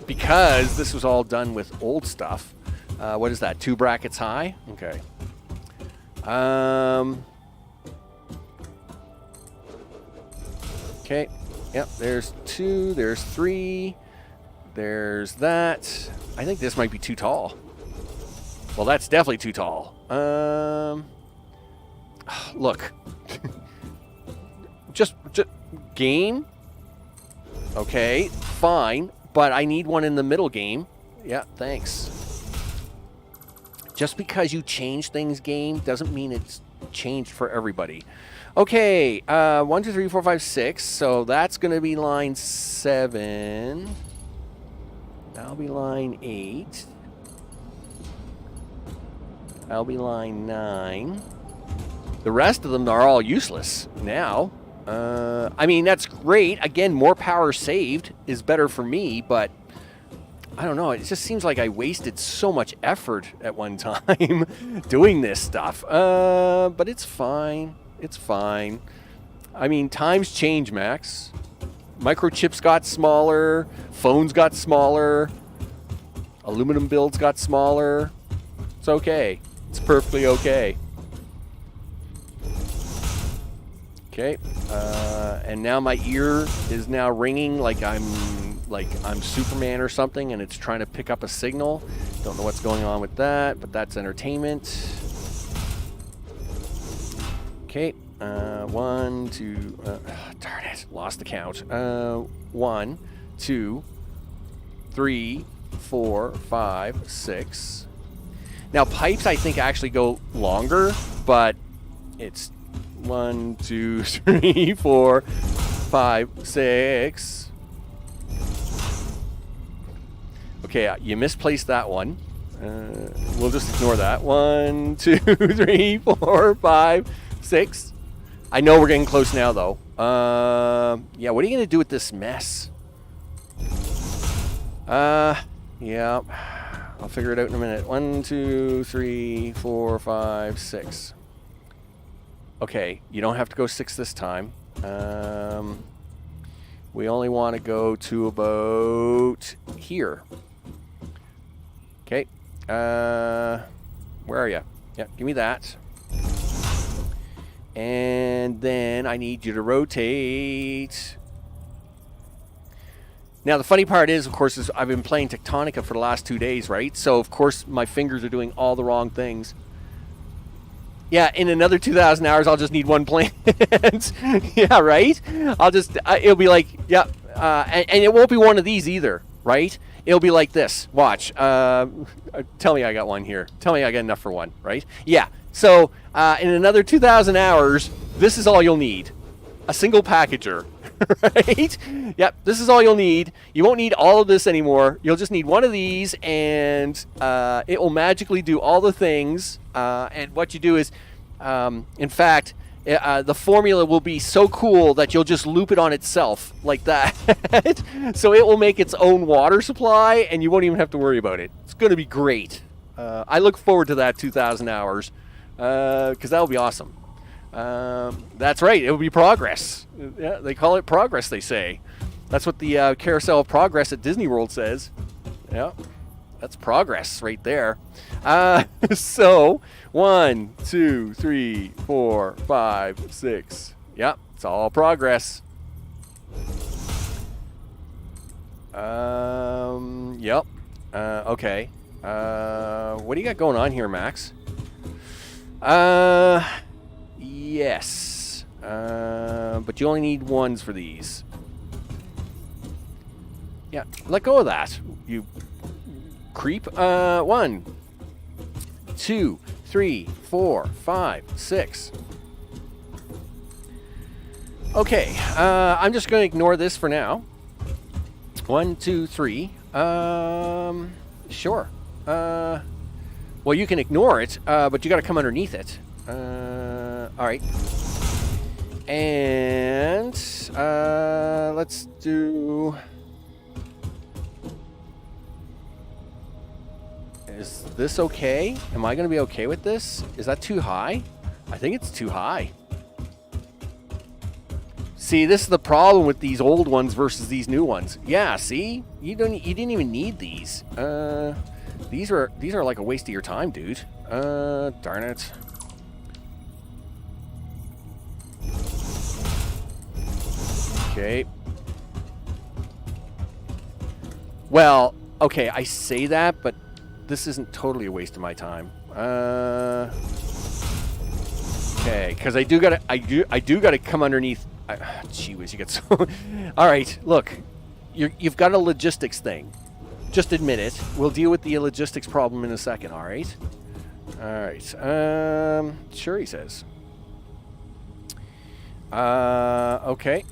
because this was all done with old stuff. What is that? 2 brackets high? Okay. Okay. Yep, there's 2. There's 3. There's that. I think this might be too tall. Well, that's definitely too tall. Look. just game. Okay, fine. But I need one in the middle game. Yeah, thanks. Just because you change things, game, doesn't mean it's changed for everybody. Okay, 1, 2, 3, 4, 5, 6. So that's going to be line 7. That'll be line 8. That'll be line 9. The rest of them are all useless now. I mean, that's great. Again, more power saved is better for me, but I don't know. It just seems like I wasted so much effort at one time doing this stuff. But it's fine. It's fine. I mean, times change, Max. Microchips got smaller. Phones got smaller. Aluminum builds got smaller. It's okay. It's perfectly okay. Okay. And now my ear is now ringing like I'm Superman or something, and it's trying to pick up a signal. Don't know what's going on with that, but that's entertainment. Okay. 1, 2. Darn it! Lost the count. 1, 2, 3, 4, 5, 6. Now pipes, I think, actually go longer, but it's 1, 2, 3, 4, 5, 6. Okay, you misplaced that one. We'll just ignore that. 1, 2, 3, 4, 5, 6. I know we're getting close now, though. Yeah, what are you going to do with this mess? Yeah. I'll figure it out in a minute. 1, 2, 3, 4, 5, 6. Okay, you don't have to go 6 this time. We only want to go to about here. Okay. Where are you? Yeah, give me that. And then I need you to rotate. Now, the funny part is, of course, is I've been playing Tectonica for the last 2 days, right? So, of course, my fingers are doing all the wrong things. Yeah, in another 2,000 hours, I'll just need one plant. Yeah, right? It'll be like, yeah, and it won't be one of these either, right? It'll be like this. Watch. Tell me I got one here. Tell me I got enough for one, right? Yeah. So, in another 2,000 hours, this is all you'll need. A single packager, right? Yep, this is all you'll need. You won't need all of this anymore. You'll just need one of these, and it will magically do all the things. And what you do is, in fact, the formula will be so cool that you'll just loop it on itself like that. So it will make its own water supply, and you won't even have to worry about it. It's going to be great. I look forward to that 2,000 hours because that'll be awesome. That's right. It will be progress. Yeah, they call it progress, they say. That's what the Carousel of Progress at Disney World says. Yeah, that's progress right there. So 1, 2, 3, 4, 5, 6. Yep, it's all progress. Yep. Okay. What do you got going on here, Max? Yes. But you only need ones for these. Yeah, let go of that, you creep. 1, 2, 3, 4, 5, 6. Okay, I'm just going to ignore this for now. 1, 2, 3. Sure. Well, you can ignore it, but you got to come underneath it. All right. And let's do. Is this okay? Am I going to be okay with this? Is that too high? I think it's too high. See, this is the problem with these old ones versus these new ones. Yeah, see? You didn't even need these. These are like a waste of your time, dude. Darn it. Okay. Well, okay, I say that, but this isn't totally a waste of my time. Okay, because I do gotta come underneath. Gee whiz, you get so. All right, look, you've got a logistics thing. Just admit it. We'll deal with the logistics problem in a second. All right. All right. Sure, he says. Okay.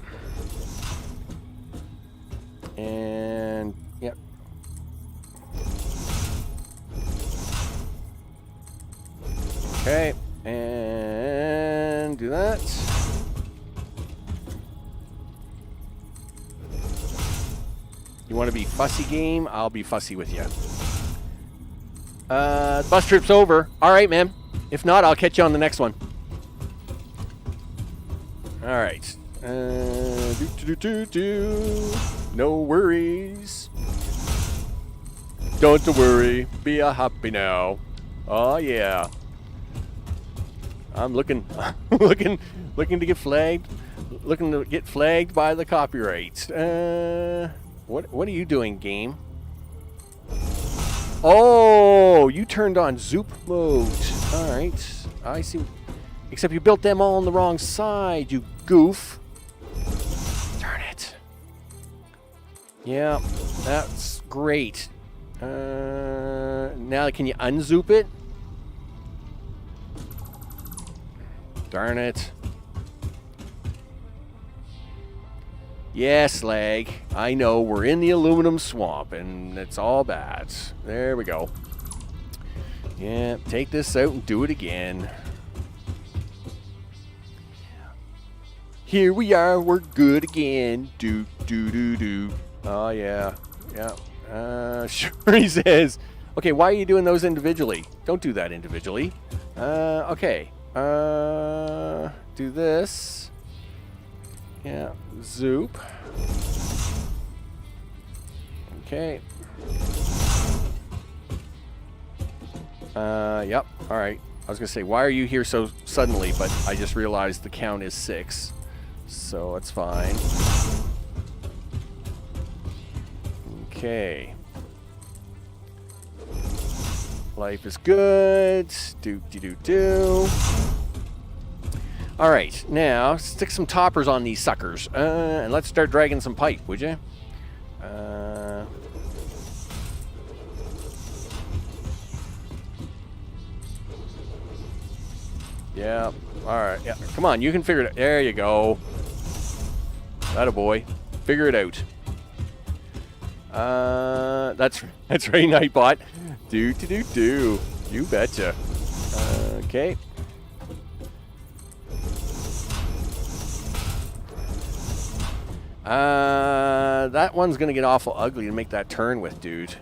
And yep. Okay, and do that. You want to be fussy, game? I'll be fussy with you. Bus trip's over. All right, man. If not, I'll catch you on the next one. All right. No worries. Don't worry. Be a happy now. Oh yeah. I'm looking to get flagged. Looking to get flagged by the copyright. What are you doing, game? Oh, you turned on zoop mode. All right, I see. Except you built them all on the wrong side, you goof. Darn it. Yeah, that's great. Now can you unzoop it? Darn it. Yes, lag. I know, we're in the aluminum swamp, and it's all bad. There we go. Yeah, take this out and do it again. Here we are, we're good again. Do. Oh, yeah. Yeah. Sure, he says. Okay, why are you doing those individually? Don't do that individually. Okay. Do this. Yeah, zoop. Okay. Yep. All right. I was gonna say, why are you here so suddenly? But I just realized the count is 6, so it's fine. Okay. Life is good. Do. All right, now stick some toppers on these suckers, and let's start dragging some pipe, would you? Yeah. All right. Yeah. Come on, you can figure it out. There you go. Atta boy. Figure it out. That's right, Nightbot. Do. You betcha. Okay. That one's gonna get awful ugly to make that turn with, dude.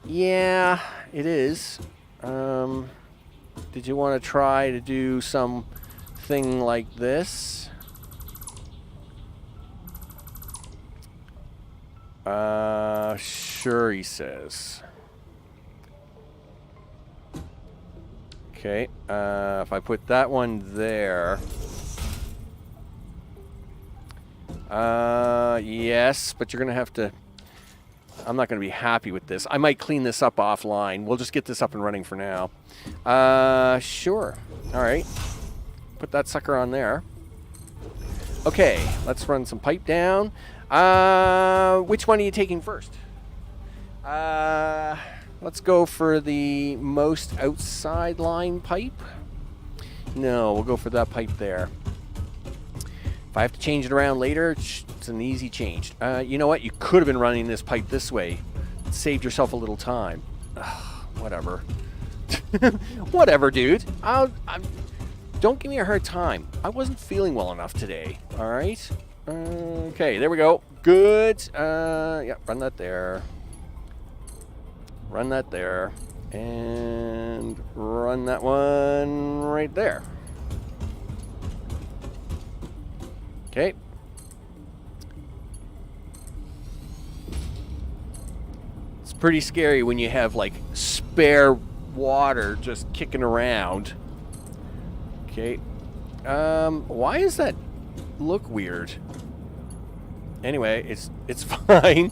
Yeah, it is. Did you want to try to do something like this? Sure, he says. Okay, if I put that one there. Yes, but you're going to have to... I'm not going to be happy with this. I might clean this up offline. We'll just get this up and running for now. Sure. All right. Put that sucker on there. Okay, let's run some pipe down. Which one are you taking first? Let's go for the most outside line pipe. No, we'll go for that pipe there. If I have to change it around later, it's an easy change. You know what? You could have been running this pipe this way. Saved yourself a little time. Ugh, whatever. Whatever, dude. Don't give me a hard time. I wasn't feeling well enough today. All right? Okay, there we go. Good. Yeah, run that there. Run that there. And run that one right there. Okay. It's pretty scary when you have like spare water just kicking around. Okay. Why does that look weird? Anyway, it's fine.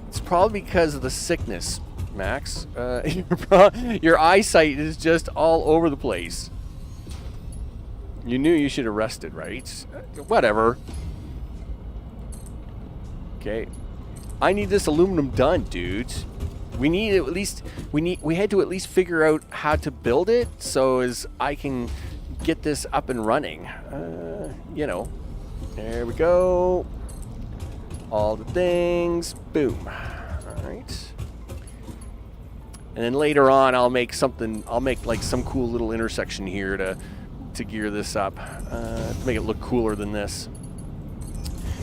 It's probably because of the sickness, Max. Your eyesight is just all over the place. You knew you should have rested, right? Whatever. Okay. I need this aluminum done, dude. We had to at least figure out how to build it so as I can get this up and running. You know. There we go. All the things. Boom. All right. And then later on I'll make like some cool little intersection here to gear this up, to make it look cooler than this.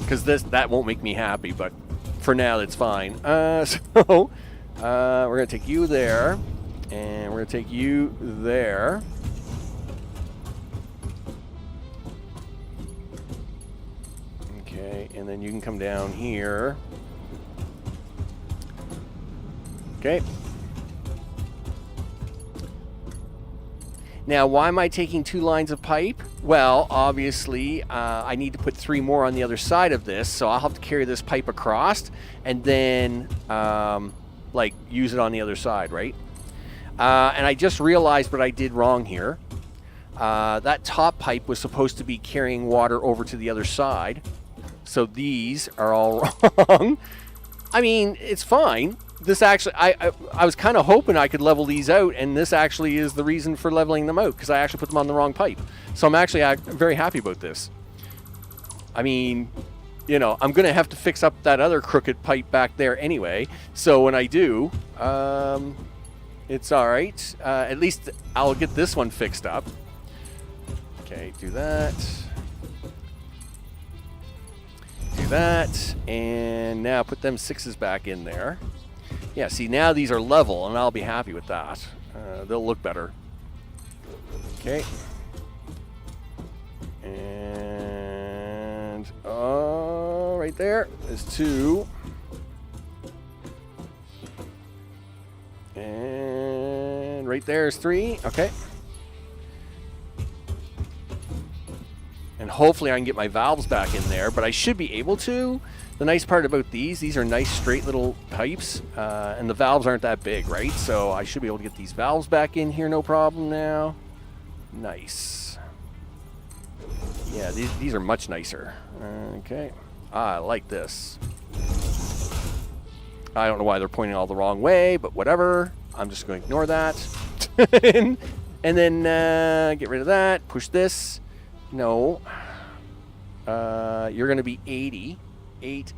because that won't make me happy, but for now that's fine. So we're gonna take you there, and we're gonna take you there. Okay, and then you can come down here. Okay. Now, why am I taking 2 lines of pipe? Well, obviously, I need to put 3 more on the other side of this, so I'll have to carry this pipe across and then, like, use it on the other side, right? And I just realized what I did wrong here. That top pipe was supposed to be carrying water over to the other side, so these are all wrong. I mean, it's fine. This actually, I was kind of hoping I could level these out, and this actually is the reason for leveling them out, because I actually put them on the wrong pipe. So I'm actually very happy about this. I mean, you know, I'm going to have to fix up that other crooked pipe back there anyway. So when I do, it's all right. At least I'll get this one fixed up. Okay, do that. Do that. And now put them 6s back in there. Yeah, see, now these are level, and I'll be happy with that. They'll look better. Okay. And, right there is 2. And right there is 3. Okay. And hopefully I can get my valves back in there, but I should be able to. The nice part about these are nice straight little pipes, and the valves aren't that big, right? So I should be able to get these valves back in here, no problem now. Nice. Yeah, these are much nicer. Okay. I like this. I don't know why they're pointing all the wrong way, but whatever. I'm just going to ignore that. And then get rid of that. Push this. No. You're going to be 80. 80.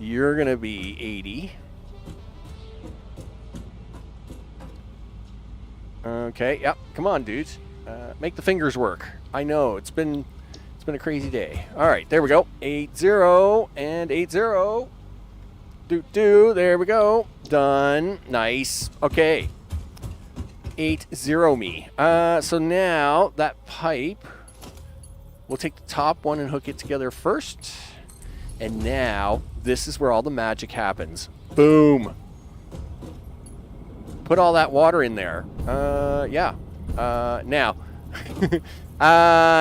You're going to be 80. Okay, yep. Come on, dudes. Make the fingers work. I know, it's been a crazy day. All right, there we go. 80 and 80. There we go. Done. Nice. Okay. 80 me. So now that pipe, we'll take the top one and hook it together first. And now this is where all the magic happens. Boom. Put all that water in there. Yeah. Now,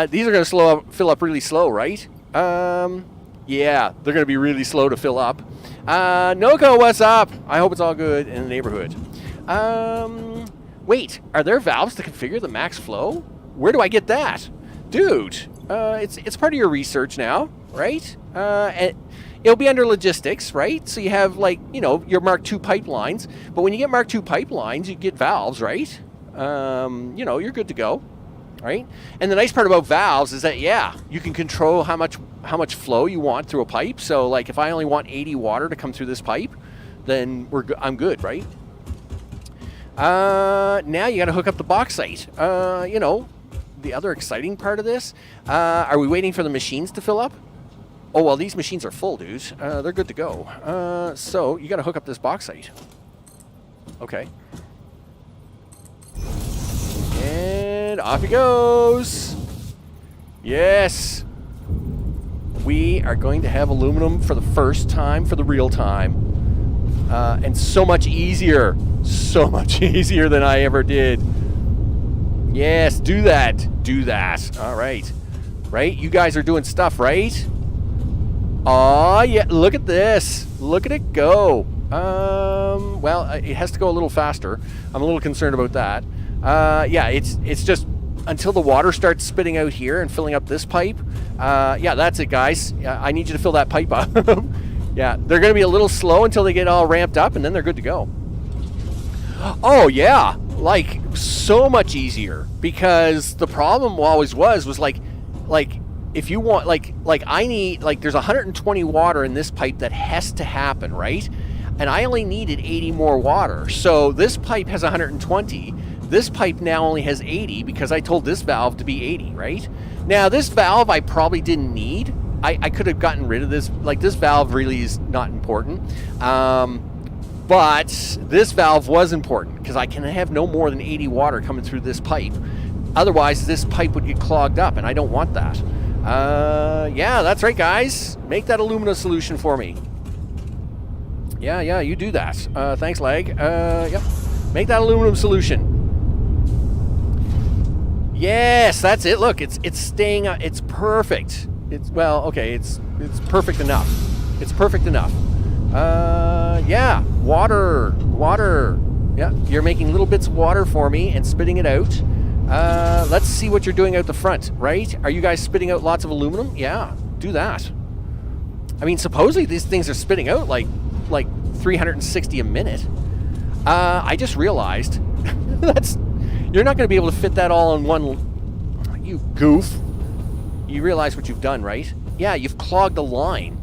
these are going to fill up really slow, right? Yeah, they're going to be really slow to fill up. Noko, what's up? I hope it's all good in the neighborhood. Wait, are there valves to configure the max flow? Where do I get that? Dude, it's part of your research now, right? And it'll be under logistics, right? So you have, like, you know, your Mark II pipelines. But when you get Mark II pipelines, you get valves, right? You know, you're good to go, right? And the nice part about valves is that, yeah, you can control how much flow you want through a pipe. So, like, if I only want 80 water to come through this pipe, then I'm good, right? Now you got to hook up the bauxite. You know, the other exciting part of this, are we waiting for the machines to fill up? Oh, well, these machines are full, dudes. They're good to go. So you got to hook up this bauxite. Okay. And off he goes. Yes. We are going to have aluminum for the first time, for the real time. And so much easier. So much easier than I ever did. Yes, do that. Do that. All right. Right? You guys are doing stuff, right? Aw, yeah, look at this. Look at it go. Well, it has to go a little faster. I'm a little concerned about that. Yeah, it's just until the water starts spitting out here and filling up this pipe. Yeah, that's it, guys. I need you to fill that pipe up. Yeah, they're going to be a little slow until they get all ramped up, and then they're good to go. Oh, yeah. Like, so much easier. Because the problem always was like, if you want, like I need, like, there's 120 water in this pipe that has to happen, right? And I only needed 80 more water. So this pipe has 120. This pipe now only has 80 because I told this valve to be 80, right? Now, this valve I probably didn't need. I could have gotten rid of this. Like, this valve really is not important. But this valve was important because I can have no more than 80 water coming through this pipe. Otherwise, this pipe would get clogged up, and I don't want that. Yeah, that's right, guys. Make that alumina solution for me. Yeah, you do that. Thanks, Leg. Yep. Make that aluminum solution. Yes, that's it. Look, it's staying. It's perfect. It's well, okay. It's perfect enough. It's perfect enough. Yeah, water. Yeah, you're making little bits of water for me and spitting it out. Let's see what you're doing out the front, right? Are you guys spitting out lots of aluminum? Yeah, do that. I mean, supposedly these things are spitting out like 360 a minute. I just realized you're not going to be able to fit that all in one. You goof. You realize what you've done, right? Yeah, you've clogged the line.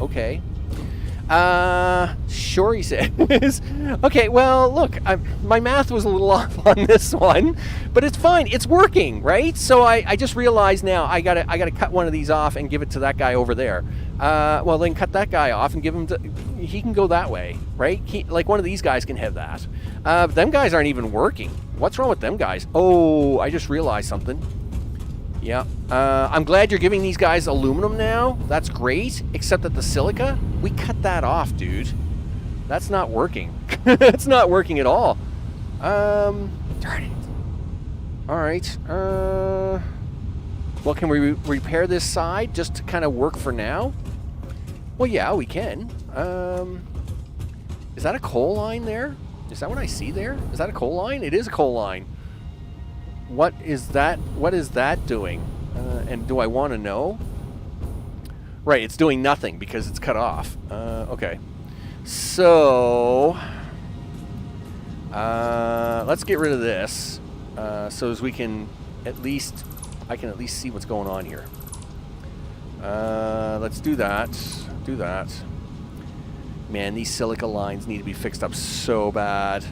Okay. Sure, he says. Okay, well, look, my math was a little off on this one, but it's fine. It's working, right? So I just realized now I gotta cut one of these off and give it to that guy over there. Well, then cut that guy off and give him he can go that way, right? Like one of these guys can have that. Them guys aren't even working. What's wrong with them guys? Oh, I just realized something. Yeah. I'm glad you're giving these guys aluminum now. That's great. Except that the silica, we cut that off, dude. That's not working. It's not working at all. Darn it. All right. Well, can we repair this side just to kind of work for now? Well, yeah, we can. Is that a coal line there? Is that what I see there? Is that a coal line? It is a coal line. What is that? What is that doing? And do I want to know? Right, it's doing nothing because it's cut off. Okay. So, let's get rid of this so as we can I can at least see what's going on here. Let's do that. Do that. Man, these silica lines need to be fixed up so bad.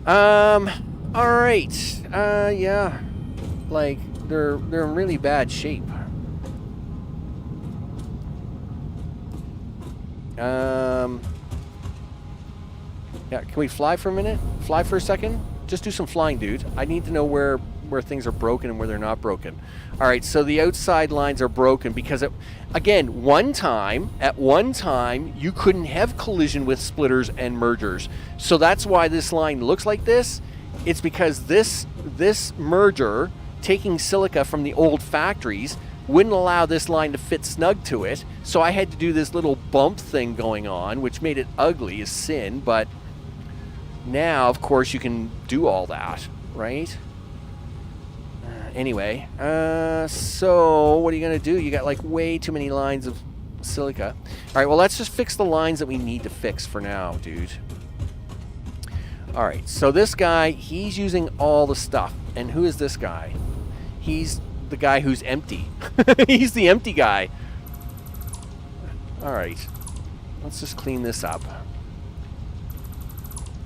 All right. Yeah. Like they're in really bad shape. Yeah, can we fly for a minute? Fly for a second? Just do some flying, dude. I need to know where things are broken and where they're not broken. All right, so the outside lines are broken because, again, at one time, you couldn't have collision with splitters and mergers. So that's why this line looks like this. It's because this merger, taking silica from the old factories, wouldn't allow this line to fit snug to it. So I had to do this little bump thing going on, which made it ugly as sin. But now, of course, you can do all that, right? Anyway, so what are you going to do? You got like way too many lines of silica. All right, well, let's just fix the lines that we need to fix for now, dude. All right, so this guy, he's using all the stuff. And who is this guy? He's the guy who's empty. He's the empty guy. All right, let's just clean this up.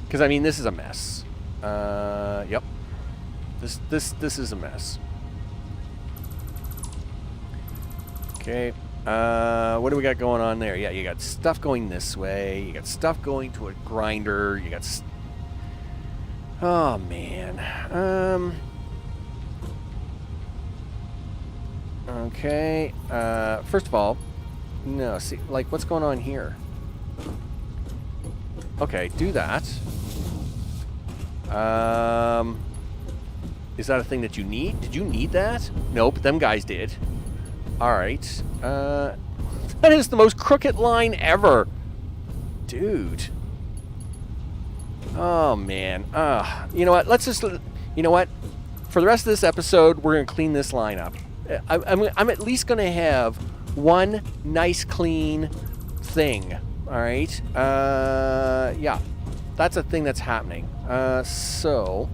Because, I mean, this is a mess. Yep. This is a mess. Okay. What do we got going on there? Yeah, you got stuff going this way. You got stuff going to a grinder. You got... Oh, man. Okay. First of all, no, see, like, what's going on here? Okay, do that. Is that a thing that you need? Did you need that? Nope, them guys did. Alright. That is the most crooked line ever. Dude. Oh, man. You know what? Let's just... You know what? For the rest of this episode, we're going to clean this line up. I'm at least going to have one nice, clean thing. Alright? Yeah. That's a thing that's happening. So...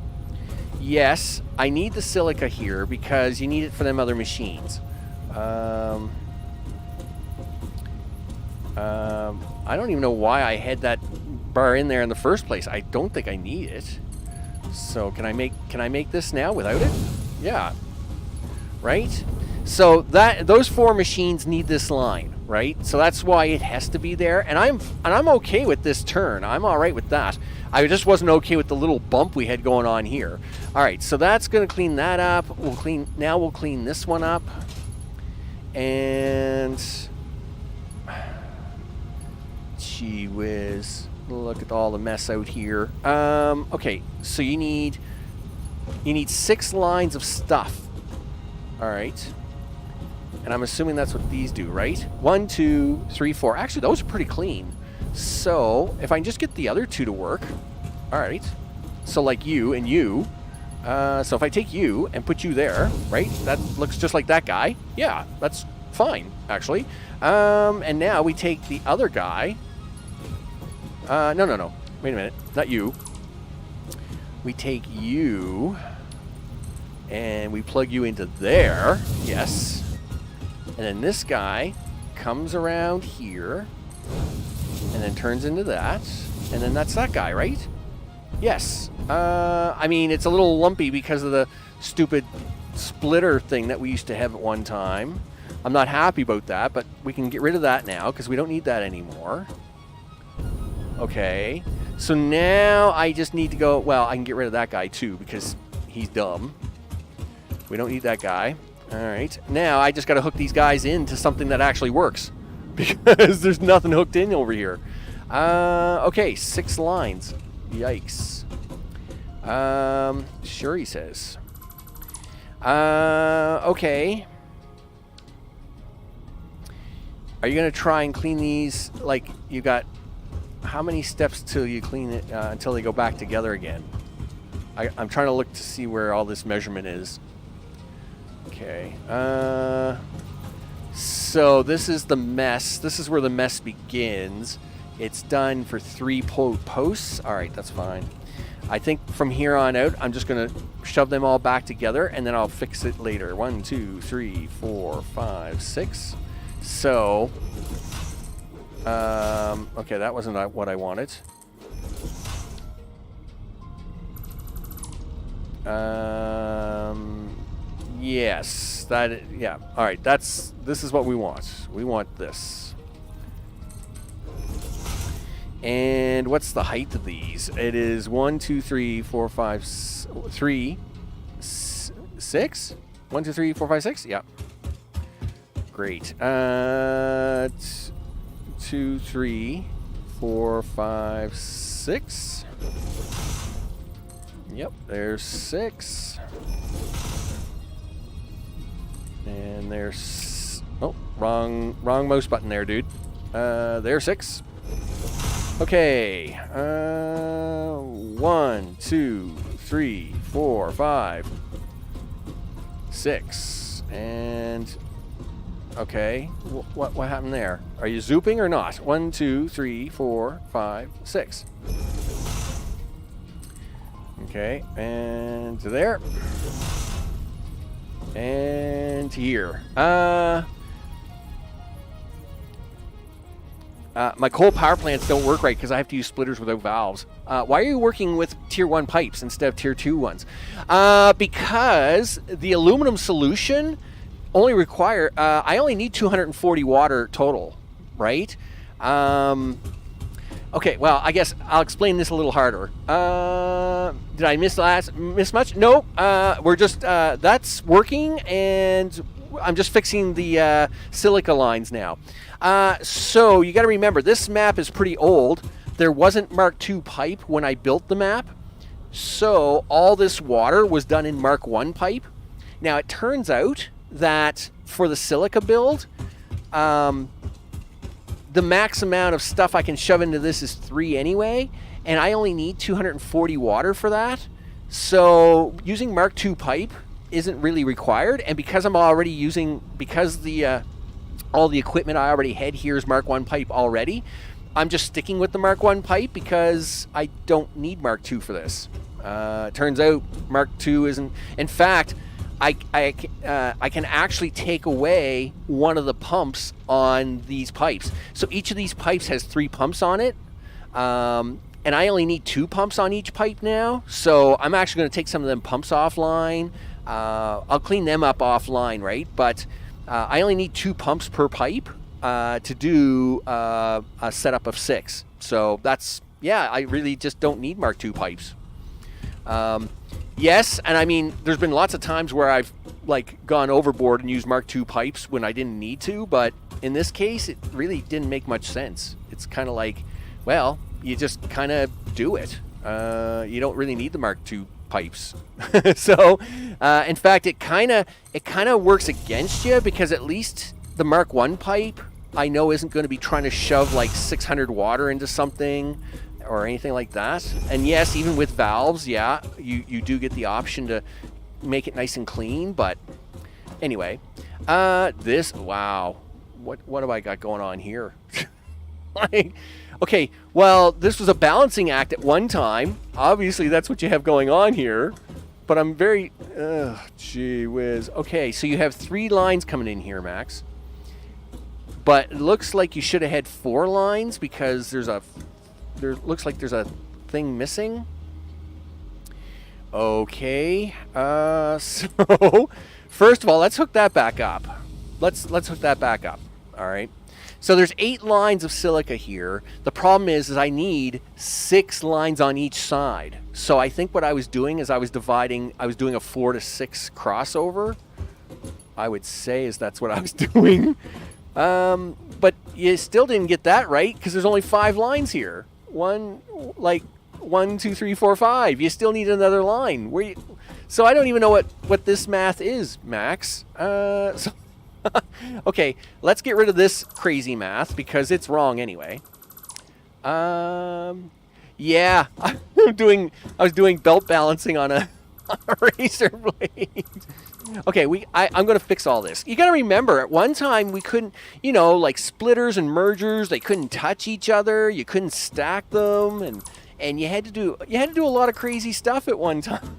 Yes, I need the silica here because you need it for them other machines. I don't even know why I had that bar in there in the first place. I don't think I need it. So can I make this now without it? Yeah. Right? So those 4 machines need this line, right? So that's why it has to be there. And I'm okay with this turn. I'm all right with that. I just wasn't okay with the little bump we had going on here. All right, so that's going to clean that up. We'll clean this one up. And gee whiz, look at all the mess out here. Okay, so you need 6 lines of stuff. All right. And I'm assuming that's what these do, right? 1, 2, 3, 4. Actually, those are pretty clean. So if I can just get the other 2 to work. All right. So like you and you. So if I take you and put you there, right? That looks just like that guy. Yeah, that's fine, actually. And now we take the other guy. No. Wait a minute. Not you. We take you and we plug you into there. Yes. And then this guy comes around here and then turns into that. And then that's that guy, right? Yes. I mean, it's a little lumpy because of the stupid splitter thing that we used to have at one time. I'm not happy about that, but we can get rid of that now because we don't need that anymore. Okay. So now I just need to go, well, I can get rid of that guy too because he's dumb. We don't need that guy. All right. Now I just got to hook these guys into something that actually works because there's nothing hooked in over here. Okay, 6 lines. Yikes. Sure, he says. Okay. Are you going to try and clean these? Like, you got how many steps till you clean it until they go back together again? I'm trying to look to see where all this measurement is. Okay. So this is the mess. This is where the mess begins. It's done for 3 posts. All right, that's fine. I think from here on out, I'm just going to shove them all back together, and then I'll fix it later. 1, 2, 3, 4, 5, 6. So, okay, that wasn't what I wanted. Yes, yeah. All right, this is what we want. We want this. And what's the height of these? It is 1, 2, 3, 4, 5, 3, 6? 1, 2, 3, 4, 5, 6? Yeah. Great. 2, 3, 4, 5, 6. Yep, there's 6. And there's... Oh, wrong mouse button there, dude. There's 6. Okay. 1, 2, 3, 4, 5, 6. And... Okay. What happened there? Are you zooping or not? 1, 2, 3, 4, 5, 6. Okay. And to there. And here. My coal power plants don't work right because I have to use splitters without valves. Why are you working with tier 1 pipes instead of tier 2 ones? Because the aluminum solution only require... I only need 240 water total, right? Okay, well, I guess I'll explain this a little harder. Did I miss much? No, we're just... that's working, and I'm just fixing the silica lines now. So you got to remember, this map is pretty old. There wasn't Mark II pipe when I built the map. So all this water was done in Mark I pipe. Now, it turns out that for the silica build, the max amount of stuff I can shove into this is 3 anyway, and I only need 240 water for that. So using Mark II pipe isn't really required, and because I'm already using, because the all the equipment I already had here is Mark I pipe already, I'm just sticking with the Mark I pipe because I don't need Mark II for this. Turns out Mark II isn't. In fact, I can actually take away one of the pumps on these pipes. So each of these pipes has 3 pumps on it, and I only need 2 pumps on each pipe now. So I'm actually going to take some of them pumps offline. I'll clean them up offline, right? But I only need 2 pumps per pipe to do a setup of 6. So that's, yeah, I really just don't need Mark II pipes. Yes, and I mean, there's been lots of times where I've like gone overboard and used Mark II pipes when I didn't need to, but in this case, it really didn't make much sense. It's kind of like, well, you just kind of do it. You don't really need the Mark II pipes. So, in fact, it kind of works against you, because at least the Mark I pipe I know isn't going to be trying to shove like 600 water into something or anything like that. And yes, even with valves, yeah, you do get the option to make it nice and clean. But anyway, wow, what have I got going on here? Like, okay, well, this was a balancing act at one time. Obviously, that's what you have going on here. But I'm very, gee whiz. Okay, so you have 3 lines coming in here, Max. But it looks like you should have had 4 lines, because looks like there's a thing missing. Okay, so first of all, let's hook that back up. Let's hook that back up. All right. So there's 8 lines of silica here. The problem is I need 6 lines on each side. So I think what I was doing is I was doing a 4 to 6 crossover. I would say that's what I was doing. But you still didn't get that right, because there's only 5 lines here. 1, 2, 3, 4, 5. You still need another line. So I don't even know what this math is, Max. Okay, let's get rid of this crazy math, because it's wrong anyway. Yeah, I was doing belt balancing on a razor blade. Okay, I'm going to fix all this. You got to remember, at one time we couldn't, like splitters and mergers, they couldn't touch each other. You couldn't stack them, and you had to do a lot of crazy stuff at one time.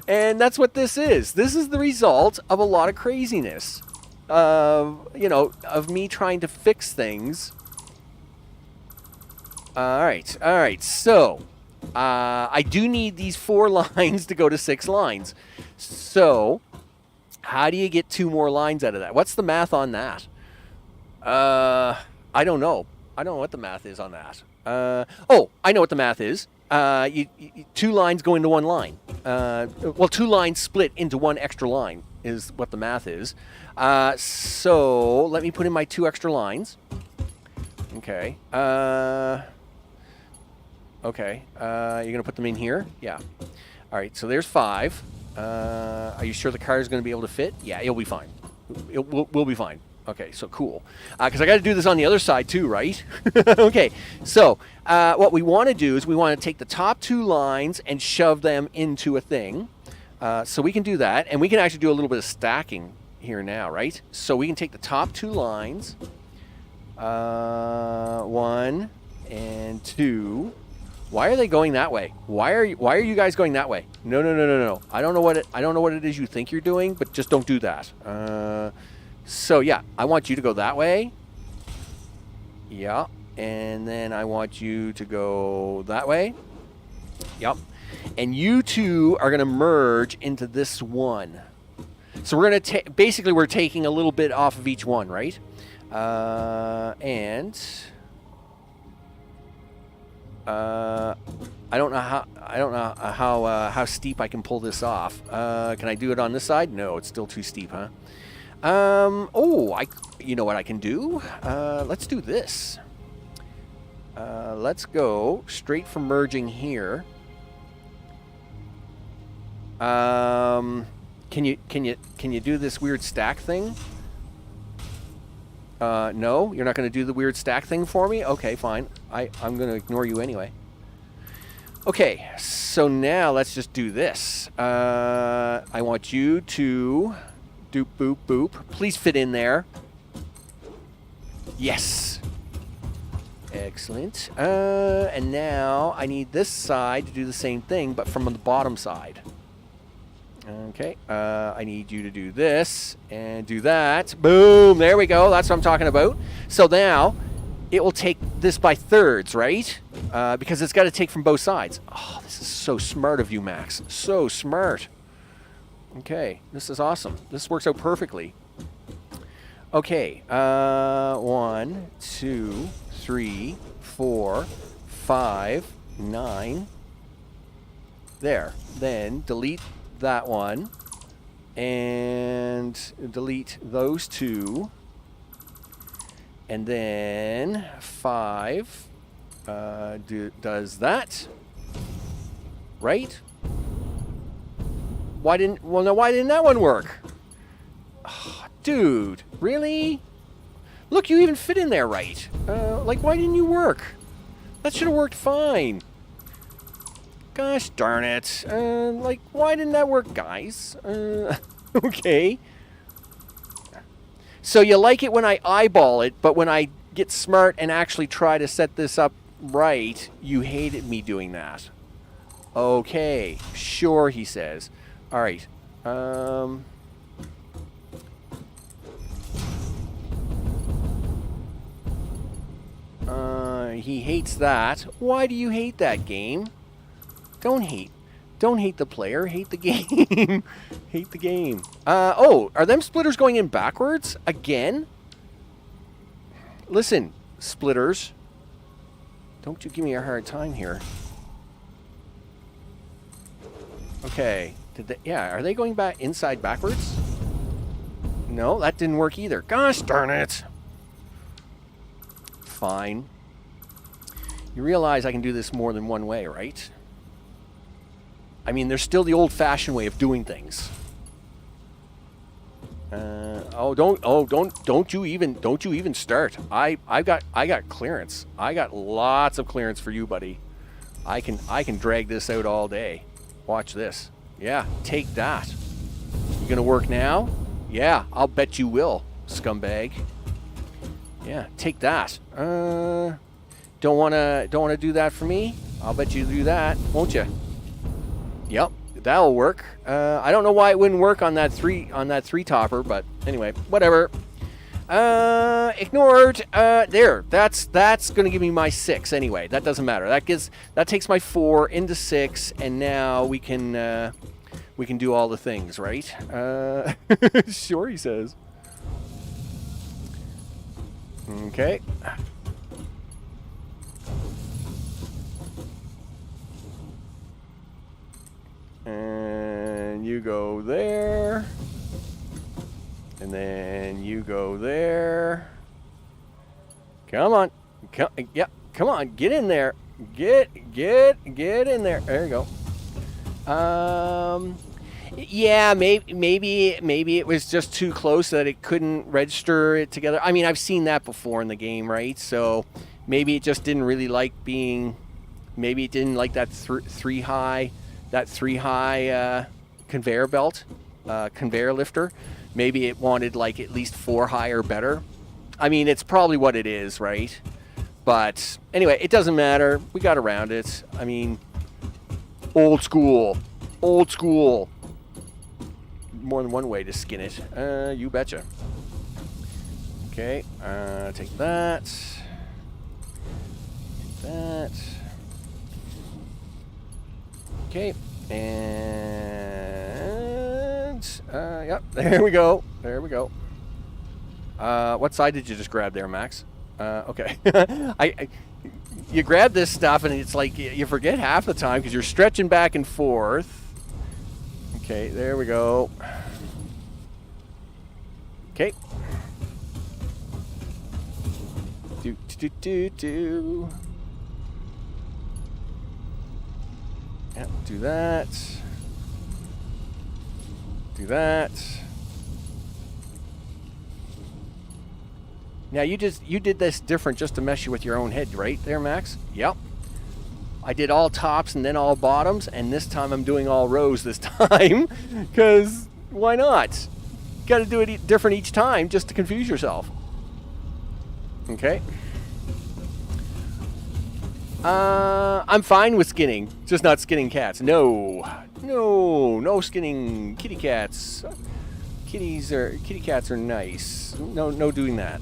And that's what this is. This is the result of a lot of craziness. Of me trying to fix things. All right. So, I do need these 4 lines to go to 6 lines. So, how do you get 2 more lines out of that? What's the math on that? I don't know. I don't know what the math is on that. I know what the math is. 2 lines go into 1 line. 2 lines split into 1 extra line is what the math is. So let me put in my 2 extra lines. Okay. Okay. You're going to put them in here? Yeah. All right. So there's 5. Are you sure the car is going to be able to fit? Yeah, it'll be fine. We'll be fine. Okay, so cool. Because I got to do this on the other side too, right? Okay, so what we want to do is we want to take the top 2 lines and shove them into a thing. So we can do that, and we can actually do a little bit of stacking here now, right? So we can take the top 2 lines, 1 and 2. Why are they going that way? Why are you guys going that way? No. I don't know what it is you think you're doing, but just don't do that. So yeah, I want you to go that way. Yeah, and then I want you to go that way. Yep. And you 2 are going to merge into this one. So we're going to basically we're taking a little bit off of each one, right? And I don't know how steep I can pull this off. Can I do it on this side? No, it's still too steep, huh? You know what I can do? Let's do this. Let's go straight from merging here. Can you do this weird stack thing? No, you're not going to do the weird stack thing for me? Okay, fine. I'm going to ignore you anyway. Okay, so now let's just do this. I want you to doop, boop, boop. Please fit in there. Yes. Excellent. And now I need this side to do the same thing, but from the bottom side. Okay, I need you to do this and do that. Boom, there we go. That's what I'm talking about. So now it will take this by thirds, right? Because it's got to take from both sides. Oh, this is so smart of you, Max. So smart. Okay, this is awesome. This works out perfectly. Okay, 1, 2, 3, 4, 5, 9. There. Then delete that one. And delete those 2. And then 5 does that. Right? Why didn't that one work? Oh, dude, really? Look, you even fit in there right. Like, why didn't you work? That should have worked fine. Gosh darn it. Like, why didn't that work, guys? Okay. So you like it when I eyeball it, but when I get smart and actually try to set this up right, you hated me doing that. Okay. Sure, he says. All right. He hates that. Why do you hate that game? Don't hate the player. Hate the game. Hate the game. Oh, are them splitters going in backwards again? Listen, splitters. Don't you give me a hard time here. Okay. Are they going back inside backwards? No, that didn't work either. Gosh darn it. Fine. You realize I can do this more than one way, right? I mean, there's still the old-fashioned way of doing things. Don't you even start. I got clearance. I got lots of clearance for you, buddy. I can drag this out all day. Watch this. Yeah, take that. You gonna work now? Yeah, I'll bet you will, scumbag. Yeah, take that. Don't wanna do that for me? I'll bet you do that, won't you? Yep, that'll work. I don't know why it wouldn't work on that three topper, but anyway, whatever. Ignored. There. That's gonna give me my 6 anyway. That doesn't matter. That takes my 4 into 6, and now we can do all the things, right? Sure, he says. Okay. And you go there. And then you go there. Come on. Come on. Get in there. Get in there. There you go. Yeah, maybe it was just too close that it couldn't register it together. I mean, I've seen that before in the game, right? So maybe it just didn't really like being. Maybe it didn't like that three high conveyor belt, conveyor lifter. Maybe it wanted like at least 4 high or better. I mean, it's probably what it is, right? But anyway, it doesn't matter. We got around it. I mean, old school. More than one way to skin it. You betcha. Okay, take that. Take that. Okay, and yep, there we go. What side did you just grab there, Max? Okay, you grab this stuff and it's like you forget half the time because you're stretching back and forth. Okay, there we go. Okay. Do. Yep, do that. Do that. Now you did this different just to mess you with your own head, right there, Max? Yep. I did all tops and then all bottoms, and this time I'm doing all rows this time, because why not? Got to do it different each time just to confuse yourself. Okay. I'm fine with skinning, just not skinning cats. No skinning kitty cats. Kitty cats are nice. No doing that.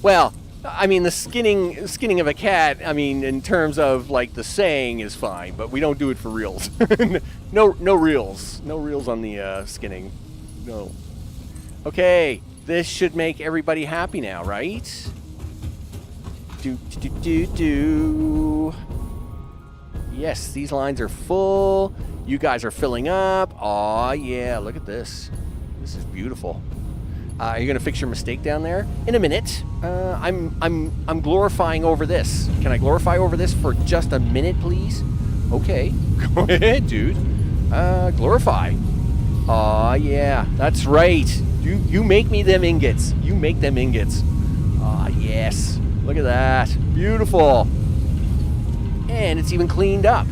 Well, I mean, the skinning of a cat, I mean, in terms of, like, the saying is fine, but we don't do it for reals. No reels. No reels on the skinning. No. Okay, this should make everybody happy now, right? Do. Yes, these lines are full. You guys are filling up. Aw, yeah, look at this. This is beautiful. Are you gonna fix your mistake down there? In a minute. I'm glorifying over this. Can I glorify over this for just a minute, please? Okay. Go ahead, dude. Glorify. Aw, yeah, that's right. You make me them ingots. You make them ingots. Aw, yes. Look at that. Beautiful. And it's even cleaned up.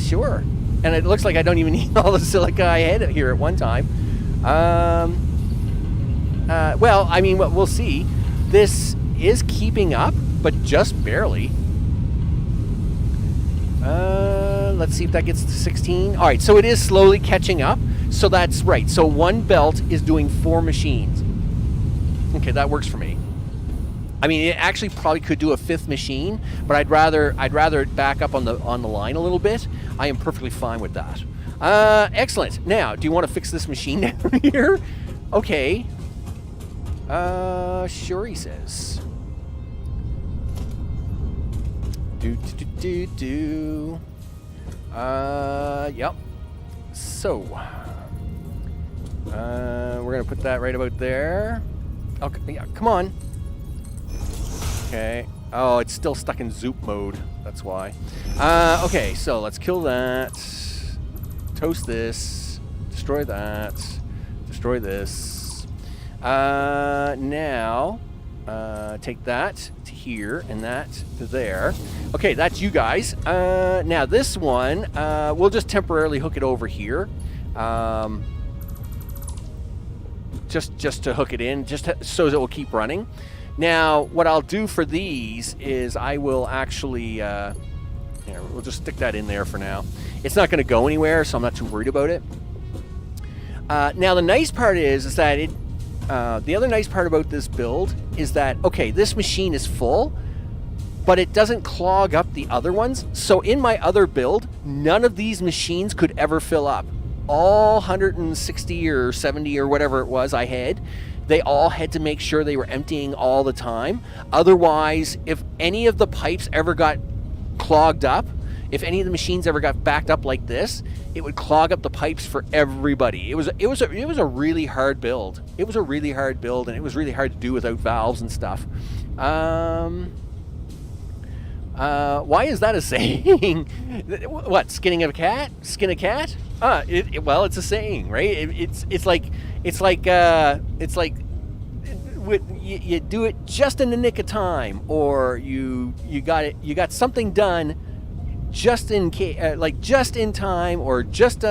Sure. And it looks like I don't even need all the silica I had here at one time. Well, I mean, we'll see. This is keeping up, but just barely. Let's see if that gets to 16. All right, so it is slowly catching up. So that's right. So one belt is doing 4 machines. Okay, that works for me. I mean, it actually probably could do a 5th machine, but I'd rather it back up on the line a little bit. I am perfectly fine with that. Excellent. Now, do you want to fix this machine down here? Okay. Sure, he says. Yep. So, we're gonna put that right about there. Okay, yeah, come on. Okay. Oh, it's still stuck in zoop mode. That's why. Okay, so let's kill that. Toast this. Destroy that. Destroy this. Now, take that to here and that to there. Okay, that's you guys. Now this one, we'll just temporarily hook it over here. Just to hook it in, so that it will keep running. Now, what I'll do for these is I will actually, here, we'll just stick that in there for now. It's not going to go anywhere, so I'm not too worried about it. Now, the nice part is that the other nice part about this build is that, okay, this machine is full, but it doesn't clog up the other ones. So in my other build, none of these machines could ever fill up. All 160 or 70 or whatever it was I had, they all had to make sure they were emptying all the time. Otherwise, if any of the pipes ever got clogged up, if any of the machines ever got backed up like this, it would clog up the pipes for everybody. It was a really hard build. It was a really hard build, and it was really hard to do without valves and stuff. Why is that a saying? What, skinning of a cat? Skin a cat? Well, it's a saying, right? It's like you do it just in the nick of time, or you got something done just in case, like just in time, or just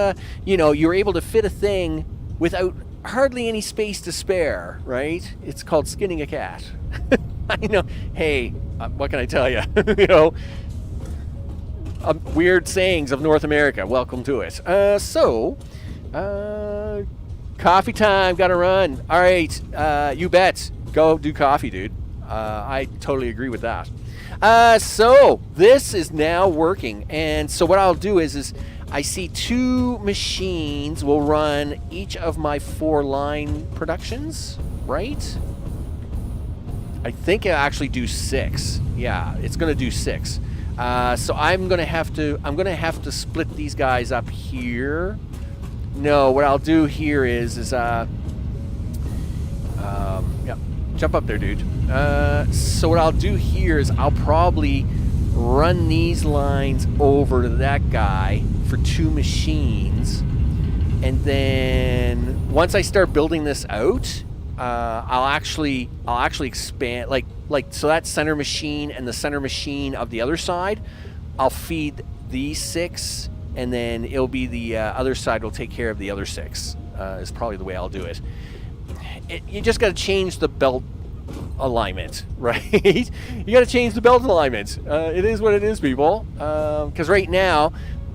you're able to fit a thing without hardly any space to spare, right? It's called skinning a cat. I know. Hey, what can I tell you? Weird sayings of North America. Welcome to it. Coffee time. Gotta run. All right. You bet. Go do coffee, dude. I totally agree with that. So this is now working, and so what I'll do is I see 2 machines will run each of my 4 line productions, right? I think it'll actually do 6. Yeah, it's gonna do 6. So I'm gonna have to split these guys up here. No, what I'll do here is yeah, jump up there, dude. So what I'll do here is I'll probably run these lines over to that guy for 2 machines, and then once I start building this out, I'll actually expand, like so that center machine and the center machine of the other side, I'll feed these 6, and then it'll be the other side will take care of the other 6. Is probably the way I'll do it. You just got to change the belt alignment, right? You got to change the belt alignment. It is what it is, people. Because right now,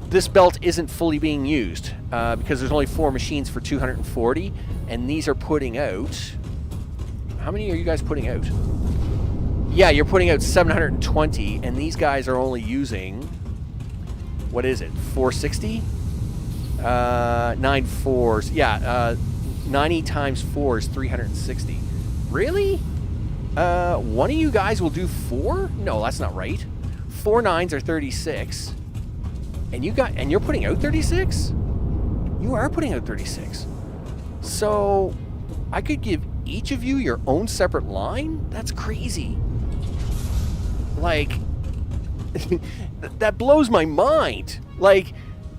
this belt isn't fully being used because there's only 4 machines for 240, and these are putting out. How many are you guys putting out? Yeah, you're putting out 720, and these guys are only using, what is it, 460? 9 fours. Yeah, 90 times 4 is 360. Really? One of you guys will do 4? No, that's not right. 4 9s are 36. And you're putting out 36? You are putting out 36. So I could give each of you your own separate line? That's crazy. Like, that blows my mind. Like,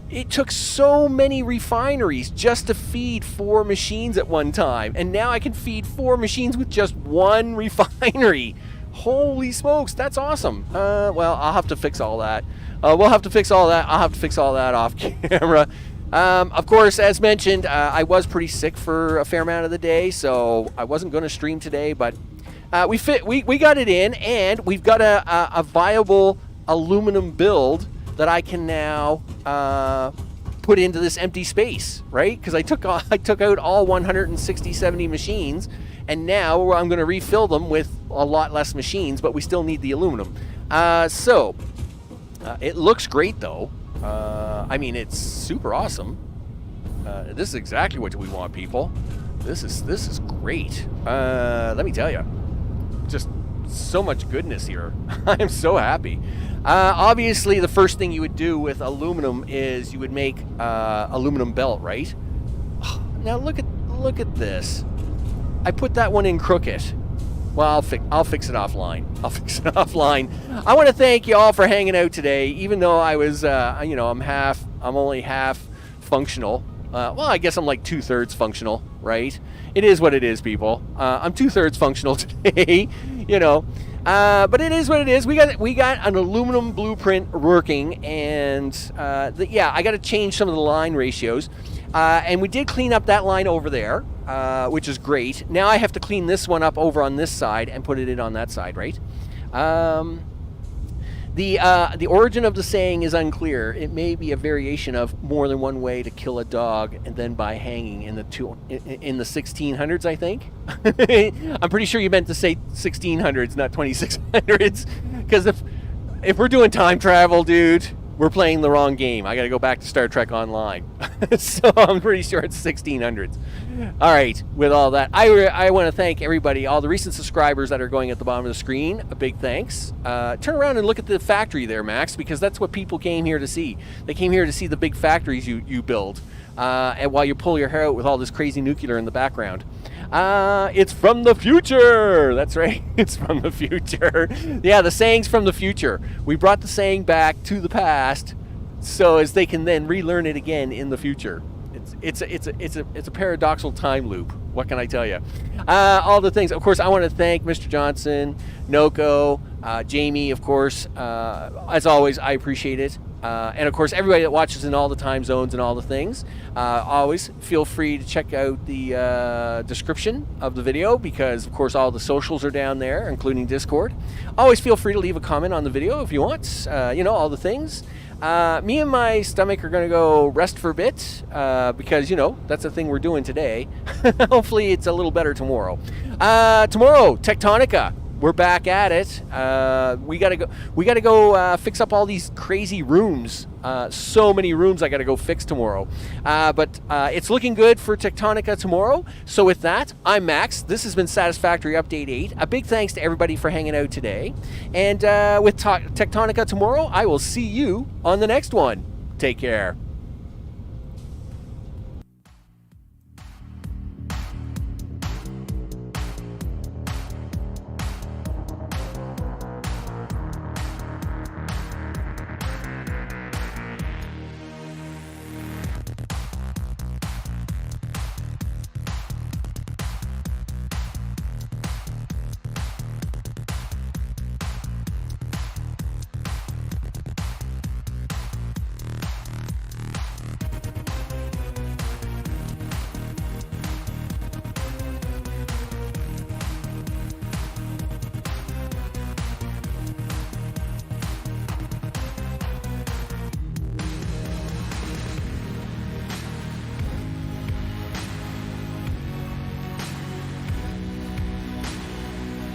it took so many refineries just to feed 4 machines at one time. And now I can feed 4 machines with just one refinery. Holy smokes, that's awesome. Well, I'll have to fix all that. We'll have to fix all that. I'll have to fix all that off camera. Of course, as mentioned, I was pretty sick for a fair amount of the day, so I wasn't going to stream today, but we got it in, and we've got a viable aluminum build that I can now put into this empty space, right? Because I took out all 170 machines, and now I'm going to refill them with a lot less machines, but we still need the aluminum. So it looks great, though. I mean, it's super awesome. This is exactly what we want, people. This is great. Let me tell you, just so much goodness here. I am so happy. Obviously, the first thing you would do with aluminum is you would make aluminum belt, right? Now look at this. I put that one in crooked. Well, I'll fix it offline. I want to thank you all for hanging out today, even though I was, I'm only half functional. Well, I guess I'm like 2/3 functional, right? It is what it is, people. I'm 2/3 functional today, but it is what it is. We got an aluminum blueprint working, and I got to change some of the line ratios. And we did clean up that line over there, which is great. Now I have to clean this one up over on this side and put it in on that side, right? The origin of the saying is unclear. It may be a variation of more than one way to kill a dog, and then by hanging in the 1600s, I think. I'm pretty sure you meant to say 1600s, not 2600s, because if we're doing time travel, dude, we're playing the wrong game. I got to go back to Star Trek Online. So I'm pretty sure it's 1600s. All right, with all that, I want to thank everybody, all the recent subscribers that are going at the bottom of the screen. A big thanks. Turn around and look at the factory there, Max, because that's what people came here to see. They came here to see the big factories you build, and while you pull your hair out with all this crazy nuclear in the background. It's from the future. That's right. It's from the future. Yeah, the saying's from the future. We brought the saying back to the past, so as they can then relearn it again in the future. It's a paradoxical time loop. What can I tell you? All the things. Of course, I want to thank Mr. Johnson, Noko, Jamie. Of course, as always, I appreciate it. And of course, everybody that watches in all the time zones and all the things, always feel free to check out the description of the video, because of course all the socials are down there, including Discord. Always feel free to leave a comment on the video if you want, all the things. Me and my stomach are going to go rest for a bit, because, that's the thing we're doing today. Hopefully it's a little better tomorrow. Tomorrow, Tectonica. We're back at it. We gotta go fix up all these crazy rooms. So many rooms I gotta go fix tomorrow. But it's looking good for Tectonica tomorrow. So with that, I'm Max. This has been Satisfactory Update 8. A big thanks to everybody for hanging out today. And with Tectonica tomorrow, I will see you on the next one. Take care.